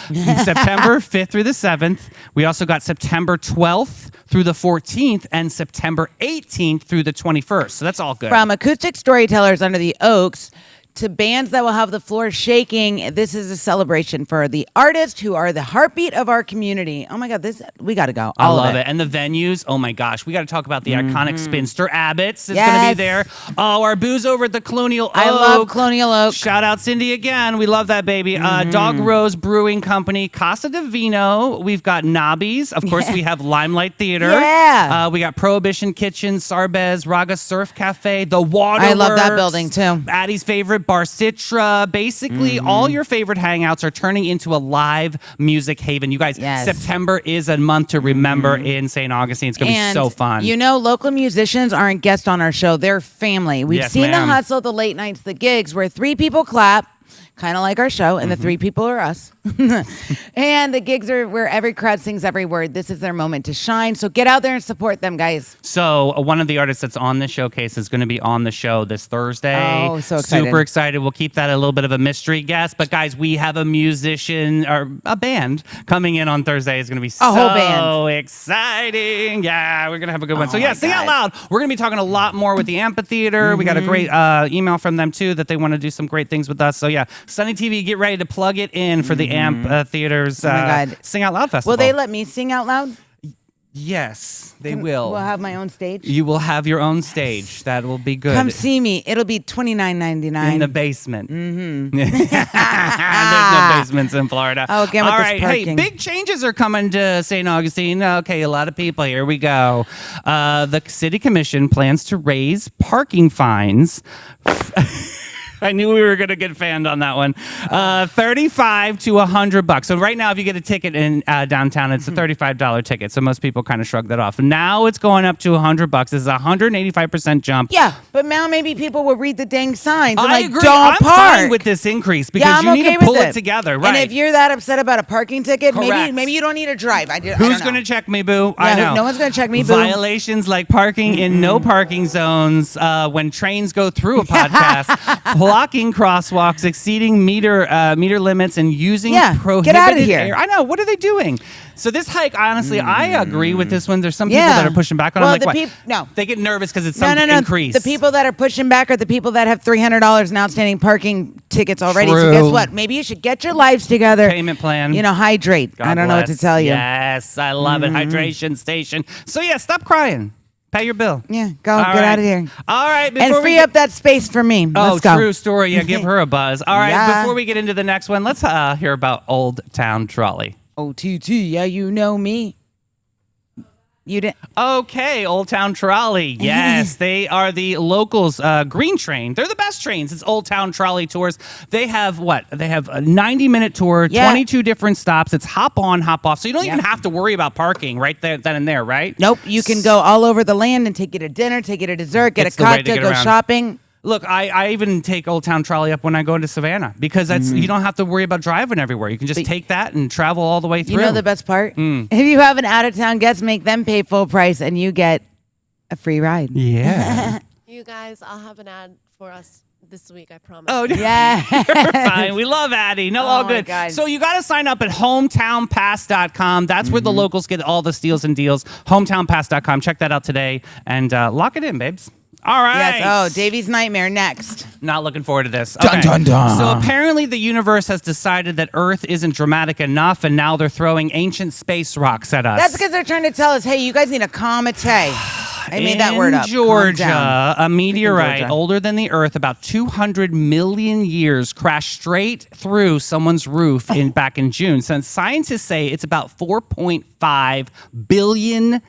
September 5th through the 7th. We also got September 12th through the 14th and September 18th through the 21st. So that's all good. From acoustic storytellers under the Oaks to bands that will have the floor shaking, this is a celebration for the artists who are the heartbeat of our community. Oh my God, we got to go. I All of love it. And the venues, oh my gosh, we got to talk about the iconic Spinster Abbott's. It's going to Yes. be there. Oh, our booze over at the Colonial Oak. I love Colonial Oak. Shout out Cindy again. We love that baby. Dog Rose Brewing Company, Casa de Vino. We've got Nobby's. Of course, we have Limelight Theater. Yeah. We got Prohibition Kitchen, Sarbez, Raga Surf Cafe, The Waterworks. I love that building, too. Addie's favorite, Bar Citra. Basically, all your favorite hangouts are turning into a live music haven. You guys, Yes. September is a month to remember in St. Augustine. It's going to be so fun. You know, local musicians aren't guests on our show. They're family. We've Yes, seen ma'am. the hustle, the late nights, the gigs where 3 people clap, kind of like our show, and the 3 people are us. And the gigs are where every crowd sings every word. This is their moment to shine. So get out there and support them, guys. So one of the artists that's on the showcase is going to be on the show this Thursday. Oh, so excited. Super excited. We'll keep that a little bit of a mystery guest. But guys, we have a musician or a band coming in on Thursday. It's going to be so whole band. exciting. Yeah, we're going to have a good one. So Oh yeah, my Sing Out God. Loud. We're going to be talking a lot more with the amphitheater. We got a great email from them too that they want to do some great things with us. So yeah, Sunny TV, get ready to plug it in for the amphitheater's Oh my God. Sing Out Loud Festival. Will they let me sing out loud? Yes, they will. We'll have my own stage. You will have your own stage. That will be good. Come see me. It'll be $29.99. in the basement. Mm-hmm. There's no basements in Florida. Oh, again with All this right. Hey, parking. big changes are coming to St. Augustine. Okay, a lot of people. Here we go. The city commission plans to raise parking fines. I knew we were going to get fanned on that one. $35 to $100. So right now, if you get a ticket in downtown, it's a $35 ticket. So most people kind of shrug that off. Now it's going up to $100. This is a 185% jump. Yeah, but now maybe people will read the dang signs and I like agree. don't I'm park. fine with this increase because Yeah, I'm you need okay to pull with it together, right? And if you're that upset about a parking ticket, Correct. maybe you don't need to drive. Who's going to check me, boo? I Yeah, know. no one's gonna check me, boo. Violations like parking in no parking zones when trains go through a podcast, blocking crosswalks, exceeding meter limits, and using Yeah, prohibited get outta here. air. I know. What are they doing? So this hike, honestly, I agree with this one. There's some people Yeah. that are pushing back on Well, it. Like, the what? no. They get nervous because it's some No. increase. The people that are pushing back are the people that have $300 in outstanding parking tickets already. So True. guess what? Maybe you should get your lives together. Payment plan. Hydrate. God I don't know what to bless. tell you. Yes, I love it. Hydration station. So yeah, stop crying. Pay your bill. Yeah, go All get right. out of here. All right, And before we free get- up that space for me. Oh, Let's go. true story. Yeah, give her a buzz. All right, Yeah. before we get into the next one, let's hear about Old Town Trolley. OTT, yeah, you know me. You didn't. Okay, Old Town Trolley. Yes, they are the locals' green train. They're the best trains. It's Old Town Trolley tours. They have what? They have a 90-minute tour, Yeah. 22 different stops. It's hop on, hop off. So you don't Yeah. even have to worry about parking right there, then and there, right? Nope. You can go all over the land and take you to dinner, take you to dessert, get It's a the way to cocktail, get go around. shopping. Look, I even take Old Town Trolley up when I go into Savannah because that's you don't have to worry about driving everywhere. You can just take that and travel all the way through. You know the best part? Mm. If you have an out-of-town guest, make them pay full price and you get a free ride. Yeah. You guys, I'll have an ad for us this week, I promise. Oh, Yeah. fine. We love Addie. No, all my good. God. So you got to sign up at hometownpass.com. That's where the Mm-hmm. locals get all the steals and deals. Hometownpass.com. Check that out today and lock it in, babes. All right. Yes. Oh, Davey's Nightmare next. Not looking forward to this. Dun, dun, dun. So apparently the universe has decided that Earth isn't dramatic enough, and now they're throwing ancient space rocks at us. That's because they're trying to tell us, hey, you guys need to calm it. I made that word up. In Calm Georgia, down. a meteorite Georgia. older than the Earth, about 200 million years, crashed straight through someone's roof back in June. So scientists say it's about 4.5 billion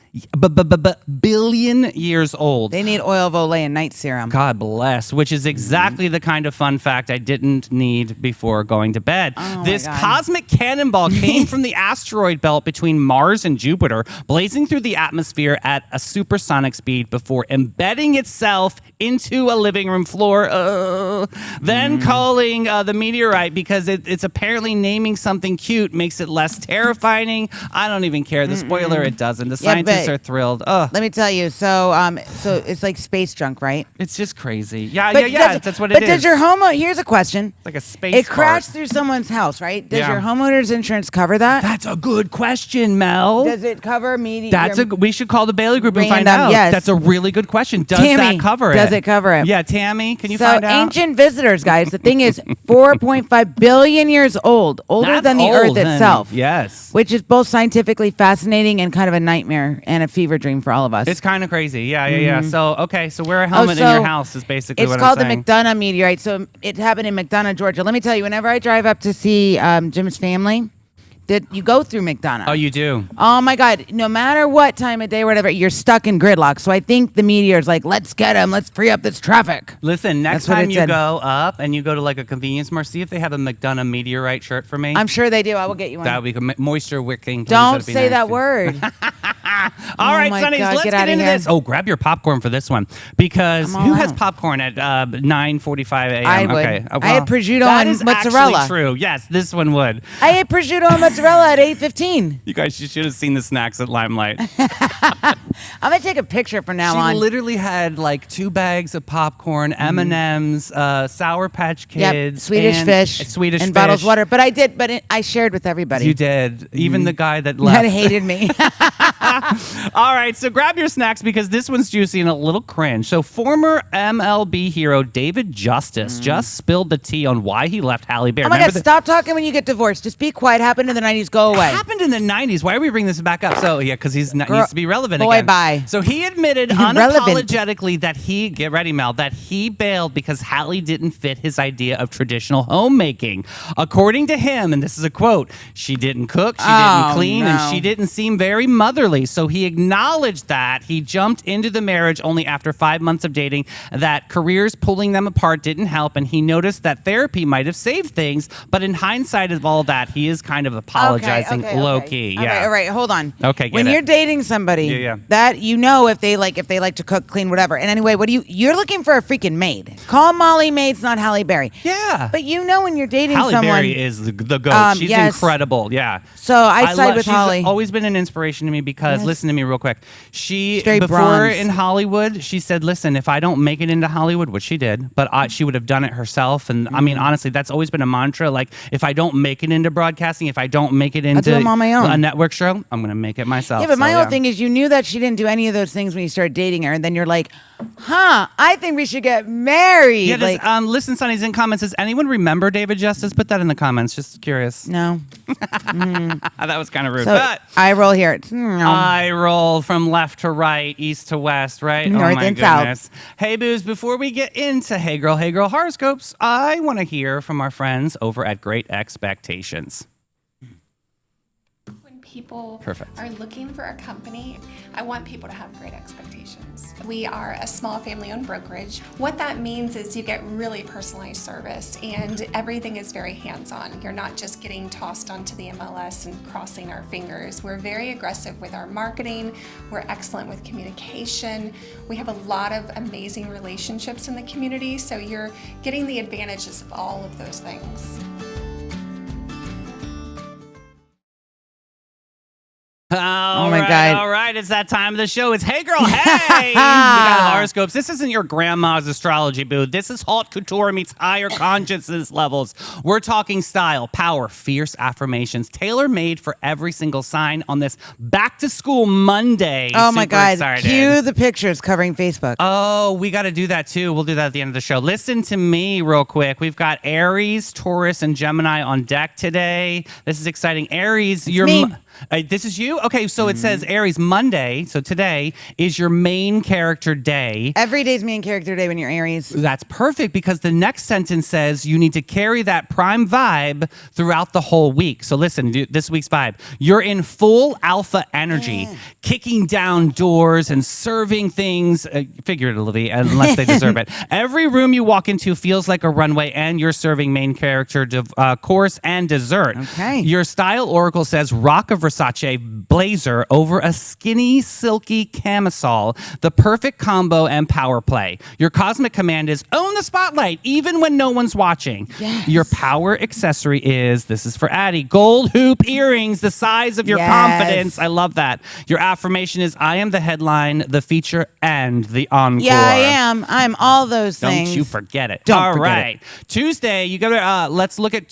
years old. They need oil of Olay and night serum. God bless, which is exactly the kind of fun fact I didn't need before going to bed. my This God. cosmic cannonball came from the asteroid belt between Mars and Jupiter, blazing through the atmosphere at a supersonic speed before embedding itself into a living room floor. Then calling the meteorite because it's apparently naming something cute makes it less terrifying. I don't even care. The spoiler, it doesn't. The Yeah, scientists but- are thrilled. Ugh. Let me tell you. So it's like space junk, right? It's just crazy. Yeah, But that's what it is. But does your here's a question. Like a space It cart. crashed through someone's house, right? Does Yeah. your homeowner's insurance cover that? That's a good question, Mel. Does it cover media? We should call the Bailey Group and find Random, out. yes. That's a really good question. Does Tammy, that cover it? does it cover it? Yeah, Tammy, can you So find out? ancient visitors, guys. The thing is, 4.5 billion years old, older That's than the old, Earth honey. itself. Yes. Which is both scientifically fascinating and kind of a nightmare and a fever dream for all of us. It's kind of crazy. Yeah. So, okay, so wear a helmet in so your house is basically It's what called I'm the saying. McDonough meteorite. So it happened in McDonough, Georgia. Let me tell you, whenever I drive up to see Jim's family, that you go through McDonough. Oh, you do? Oh my God! No matter what time of day, or whatever, you're stuck in gridlock. So I think the meteor's like, let's get him. Let's free up this traffic. Listen, next That's what time it you said. go up and you go to like a convenience store, see if they have a McDonough meteorite shirt for me. I'm sure they do. I will get you one. that would be moisture wicking. please. Don't That'd be say nice. that word. All right, my Sonnies, God, let's get get outta into here. this. Oh, grab your popcorn for this one because I'm all who has out. popcorn at 9:45 a.m.? I would. Okay, I had prosciutto that and is mozzarella. actually true. Yes, this one would. I ate prosciutto and mozzarella at 8:15. You guys, you should have seen the snacks at Limelight. I'm gonna take a picture from now She on. literally had like 2 bags of popcorn, M&Ms, Sour Patch Kids, Swedish and fish, Swedish and fish. bottles of water. But I did. But I shared with everybody. You did. Even the guy that left. That hated me. All right, so grab your snacks because this one's juicy and a little cringe. So, former MLB hero David Justice just spilled the tea on why he left Halle Berry. Oh my Remember God! the- Stop talking when you get divorced. Just be quiet. Happened in the '90s. Go away. happened in the 90s. Why are we bringing this back up? So, yeah, because he needs to be relevant Boy, again. guy. So he admitted Irrelevant. unapologetically that get ready, Mel, that he bailed because Hallie didn't fit his idea of traditional homemaking. According to him, and this is a quote, she didn't cook, she didn't clean, no. and she didn't seem very motherly. So he acknowledged that. He jumped into the marriage only after 5 months of dating, that careers pulling them apart didn't help, and he noticed that therapy might have saved things, but in hindsight of all that, he is kind of apologizing low-key. Yeah. All right, hold on. Okay, when get it. you're dating somebody, Yeah. that you know if they like to cook, clean, whatever. And anyway, you're looking for a freaking maid. Call Molly Maids, not Halle Berry. Yeah. But you know when you're dating Halle someone, Berry is the goat. She's yes. incredible. Yeah. So I side with she's Holly. always been an inspiration to me because, listen to me real quick. She, Straight before bronze. in Hollywood, she said, listen, if I don't make it into Hollywood, which she did, but she would have done it herself. And I mean, honestly, that's always been a mantra. Like, if I don't make it into broadcasting, if I don't make it into do them on my own. a network show, I'm going to make it myself. Yeah, but my So, whole thing is you knew that she didn't do any of those things when you started dating her, and then you're like, I think we should get married. Yeah, like, listen, Sonny's in comments. Does anyone remember David Justice? Put that in the comments. Just curious. no. That was kind of rude. So but I roll here. I roll from left to right, east to west, right? North oh my and south. goodness. Hey, Booze, before we get into Hey Girl horoscopes, I want to hear from our friends over at Great Expectations. When people Perfect. are looking for a company, I want people to have great expectations. We are a small family-owned brokerage. What that means is you get really personalized service and everything is very hands-on. You're not just getting tossed onto the MLS and crossing our fingers. We're very aggressive with our marketing. We're excellent with communication. We have a lot of amazing relationships in the community, so you're getting the advantages of all of those things. All my right, God. all right. It's that time of the show. It's Hey Girl, hey! We got horoscopes. This isn't your grandma's astrology booth. This is haute couture meets higher consciousness levels. We're talking style, power, fierce affirmations, tailor-made for every single sign on this back-to-school Monday. Oh my Super God! excited. Cue the pictures covering Facebook. Oh, we got to do that too. We'll do that at the end of the show. Listen to me real quick. We've got Aries, Taurus, and Gemini on deck today. This is exciting. Aries, me. This is you? Okay, so it says Aries Monday. So today is your main character day. Every day's main character day when you're Aries. That's perfect because the next sentence says you need to carry that prime vibe throughout the whole week. So listen, this week's vibe. You're in full alpha energy, kicking down doors and serving things, figuratively, unless they deserve it. Every room you walk into feels like a runway and you're serving main character course and dessert. Okay. Your style oracle says rock a Versace blazer over a skinny, silky camisole, the perfect combo and power play. Your cosmic command is own the spotlight, even when no one's watching. Yes. Your power accessory is, this is for Addie, gold hoop earrings, the size of your Yes. confidence. I love that. Your affirmation is, I am the headline, the feature, and the encore. Yeah, I am. I'm all those things. Don't you forget it. Don't All forget right. it. Tuesday, you got to let's look at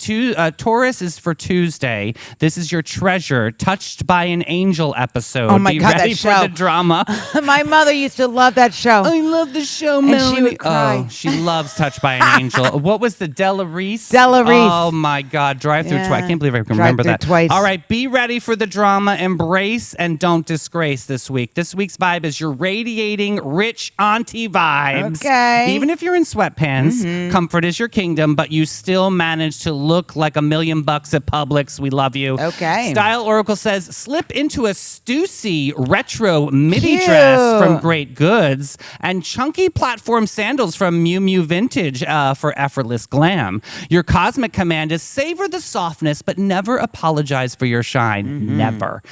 Taurus is for Tuesday. This is your treasure, Touched by an Angel episode. Oh my Be God, ready that for show. the drama. My mother used to love that show. I love the show, And Melanie. she would cry. Oh, she loves Touched by an Angel. What was the Della Reese? Della Reese. Oh my God, Drive Through Yeah. Twice. I can't believe I can Drive remember Through that. Twice. All right, be ready for the drama. Embrace and don't disgrace this week. This week's vibe is you're radiating rich auntie vibes. Okay. Even if you're in sweatpants, comfort is your kingdom, but you still manage to look like $1 million at Publix. We love you. Okay. Style Oracle says slip into a Stussy retro midi Cute. dress from Great Goods and chunky platform sandals from Miu Miu Vintage for effortless glam. Your cosmic command is savor the softness, but never apologize for your shine. Never.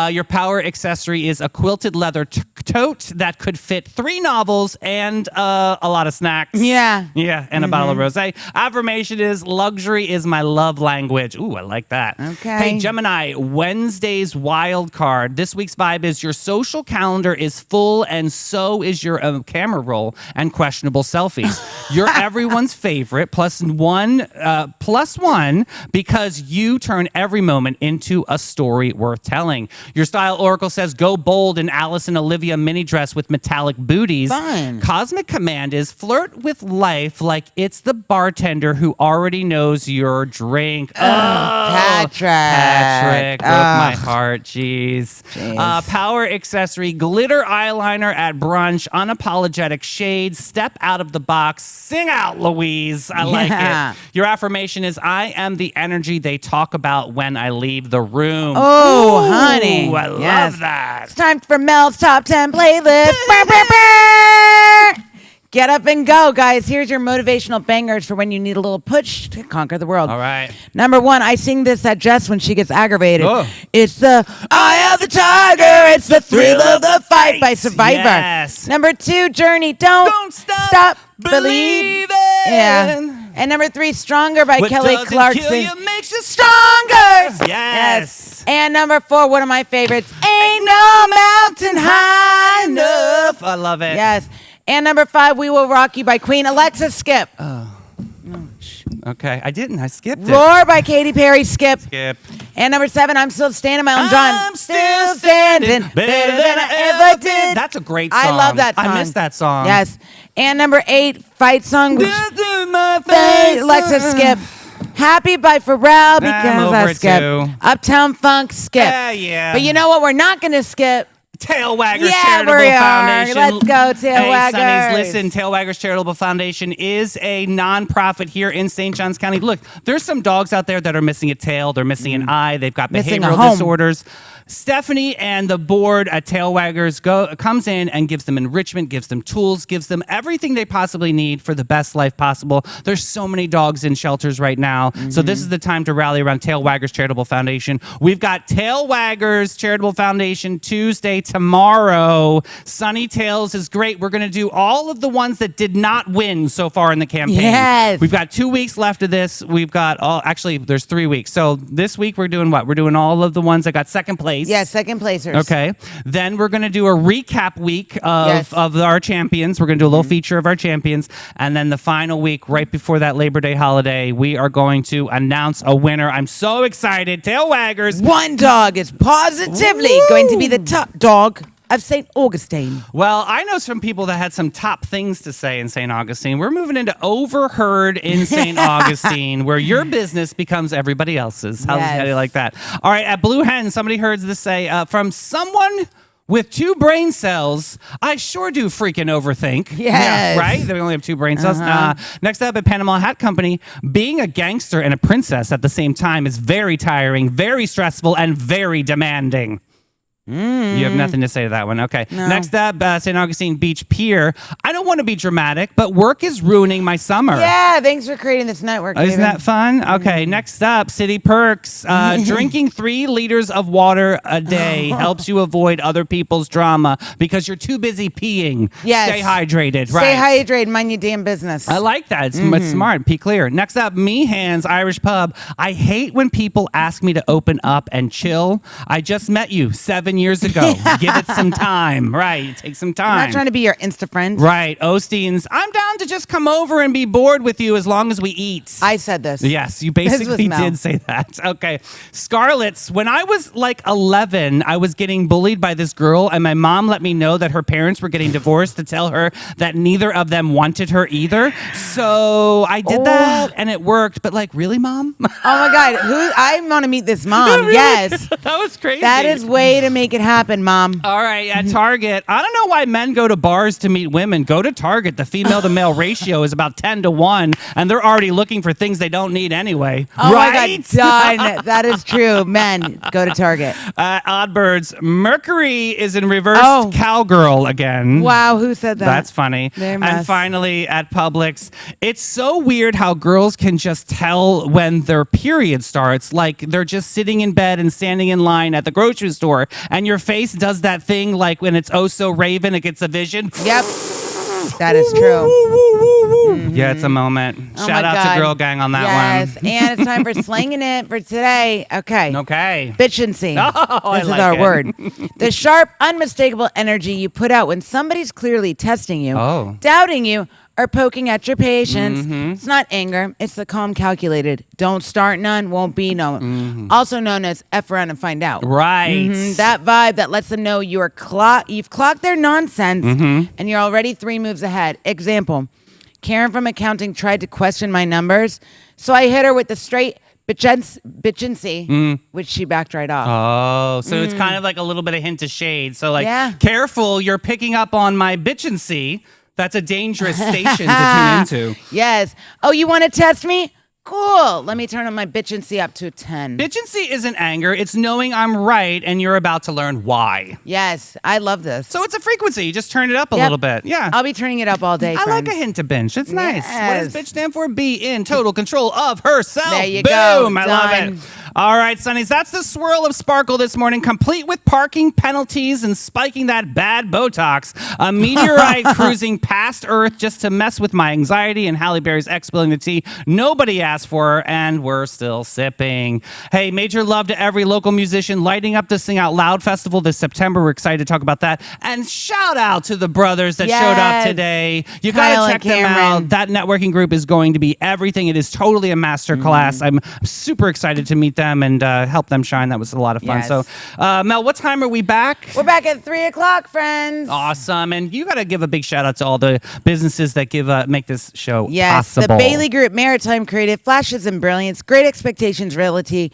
Your power accessory is a quilted leather tote that could fit 3 novels and a lot of snacks. Yeah. Yeah, and a bottle of rosé. Affirmation is luxury is my love language. Ooh, I like that. Okay. Hey, Gemini, Wednesday's wild card. This week's vibe is your social calendar is full and so is your camera roll and questionable selfies. You're everyone's favorite, plus one, because you turn every moment into a story worth telling. Your style oracle says go bold in Alice and Olivia mini dress with metallic booties. Fun. Cosmic command is flirt with life like it's the bartender who already knows your drink. Patrick. Patrick. Oh, my heart. Jeez. Power accessory, glitter eyeliner at brunch, unapologetic shades, step out of the box, sing out, Louise. I like it. Your affirmation is, I am the energy they talk about when I leave the room. Oh, Ooh, honey. I love that. It's time for Mel's Top 10 playlist. Brr, brr, brr. Get up and go, guys. Here's your motivational bangers for when you need a little push to conquer the world. All right. Number 1, I sing this at Jess when she gets aggravated. Oh. It's the Eye of the Tiger. It's the thrill of the fight by Survivor. Yes. Number 2, Journey. Don't stop believing. believing. Yeah. And number 3, Stronger by What Kelly doesn't Clarkson. kill you makes you Stronger. Yes. And number 4, one of my favorites. Ain't no mountain high enough. I love it. Yes. And number 5, We Will Rock You by Queen. Alexa, skip. Okay. I didn't. I skipped it. Roar by Katy Perry, skip. Skip. And number 7, I'm Still Standing by Elton John. I'm still standing better than I ever did. That's a great song. I love that song. I miss that song. Yes. And number 8, Fight Song. My face. Alexa, skip. Happy by Pharrell because over I it skip. too. Uptown Funk, skip. Yeah. But you know what we're not going to skip? Tailwaggers Yeah, Charitable we are. Foundation. Let's go, Tailwaggers. Hey, Sonnies, listen, Tailwaggers Charitable Foundation is a nonprofit here in St. Johns County. Look, there's some dogs out there that are missing a tail. They're missing an eye. They've got Missing a behavioral home. disorders. Stephanie and the board at Tailwaggers comes in and gives them enrichment, gives them tools, gives them everything they possibly need for the best life possible. There's so many dogs in shelters right now. So this is the time to rally around Tailwaggers Charitable Foundation. We've got Tailwaggers Charitable Foundation Tuesday tomorrow. Sunny Tails is great. We're going to do all of the ones that did not win so far in the campaign. Yes. We've got 2 weeks left of this. We've got actually, there's 3 weeks. So this week we're doing what? We're doing all of the ones that got second place. Yeah, second placers. Okay. Then we're going to do a recap week Yes. of our champions. We're going to do a little feature of our champions. And then the final week, right before that Labor Day holiday, we are going to announce a winner. I'm so excited. Tailwaggers. One dog is positively going to be the top dog of St. Augustine. Well, I know some people that had some top things to say in St. Augustine. We're moving into overheard in St. Augustine, where your business becomes everybody else's. How do you like that? All right, at Blue Hen, somebody heard this say, from someone with 2 brain cells, I sure do freaking overthink. Yes. Yeah, right? They only have 2 brain cells. Next up at Panama Hat Company, being a gangster and a princess at the same time is very tiring, very stressful, and very demanding. You have nothing to say to that one. Okay. No. Next up, St. Augustine Beach Pier. I don't want to be dramatic, but work is ruining my summer. Yeah, thanks for creating this network. Isn't David. that fun? Okay, next up, City Perks. Drinking 3 liters of water a day helps you avoid other people's drama because you're too busy peeing. Yes. Stay hydrated. Stay right. hydrated, mind your damn business. I like that. It's smart. Pee clear. Next up, Me Hands Irish Pub. I hate when people ask me to open up and chill. I just met you 7 years ago. Give it some time. Right. Take some time. I'm not trying to be your Insta friend. Right. Osteen's. I'm down to just come over and be bored with you as long as we eat. I said this. Yes, you This basically was Mel. did say that. Okay. Scarlett's. When I was like 11, I was getting bullied by this girl, and my mom let me know that her parents were getting divorced to tell her that neither of them wanted her either. So I did that, and it worked. But like, really, Mom? Oh my God, I want to meet this mom. Really? Yes. That was crazy. That is way to make it happen, Mom. All right, at Target, I don't know why men go to bars to meet women. Go to Target. The female to male ratio is about 10 to 1, and they're already looking for things they don't need anyway. Oh right? my God, done. That is true. Men, go to Target. Oddbirds, Mercury is in reverse Oh. cowgirl again. Wow, who said that? That's funny. They're a And mess. finally, at Publix, it's so weird how girls can just tell when their period starts. Like they're just sitting in bed and standing in line at the grocery store, and your face does that thing like when it's oh so Raven, it gets a vision. Yep. That is true. Yeah, it's a moment. Oh Shout my out God. to Girl Gang on that yes. one. And it's time for slinging it for today. Okay. Okay. Bitchincy. I This is like our it. word. The sharp, unmistakable energy you put out when somebody's clearly testing you, Oh. doubting you, or poking at your patience. It's not anger. It's the calm, calculated. Don't start none, won't be none. Also known as F around and find out. Right. That vibe that lets them know you've clocked their nonsense and you're already 3 moves ahead. Example, Karen from accounting tried to question my numbers, so I hit her with the straight, bitchency, which she backed right off. Oh, so it's kind of like a little bit of hint of shade. So like, Yeah. careful, you're picking up on my bitchency. That's a dangerous station to tune into. Yes. Oh, you want to test me? Cool. Let me turn on my bitchency up to a 10. Bitchency isn't anger. It's knowing I'm right and you're about to learn why. Yes, I love this. So it's a frequency. You just turn it up a Yep. little bit. Yeah. I'll be turning it up all day, I friends. like a hint of binge. It's nice. What does Yes. bitch stand for? Be in total control of herself. There you Boom. go. I love Done. it. All right, Sonnies, that's the swirl of sparkle this morning, complete with parking penalties and spiking that bad Botox. A meteorite cruising past Earth just to mess with my anxiety, and Halle Berry's ex spilling the tea nobody asked for, and we're still sipping. Hey, major love to every local musician lighting up the Sing Out Loud Festival this September. We're excited to talk about that. And shout out to the brothers that showed up Yes. today. You Kyle got to and check them Cameron. out. That networking group is going to be everything. It is totally a master class. I'm super excited to meet them and help them shine. That was a lot of fun. Yes. So, Mel, what time are we back? We're back at 3 o'clock, friends. Awesome. And you got to give a big shout out to all the businesses that make this show Yes, possible. the Bailey Group, Maritime Creative, Flashes and Brilliance, Great Expectations Realty,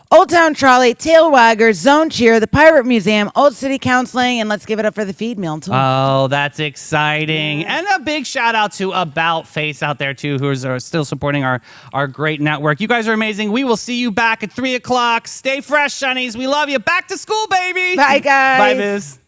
Old Town Trolley, Tailwagger, Zone Cheer, the Pirate Museum, Old City Counseling, and let's give it up for the feed meal too. Oh, that's exciting. And a big shout out to About Face out there, too, who are still supporting our great network. You guys are amazing. We will see you back at 3 o'clock. Stay fresh, Sonnies. We love you. Back to school, baby. Bye, guys. Bye, Biz.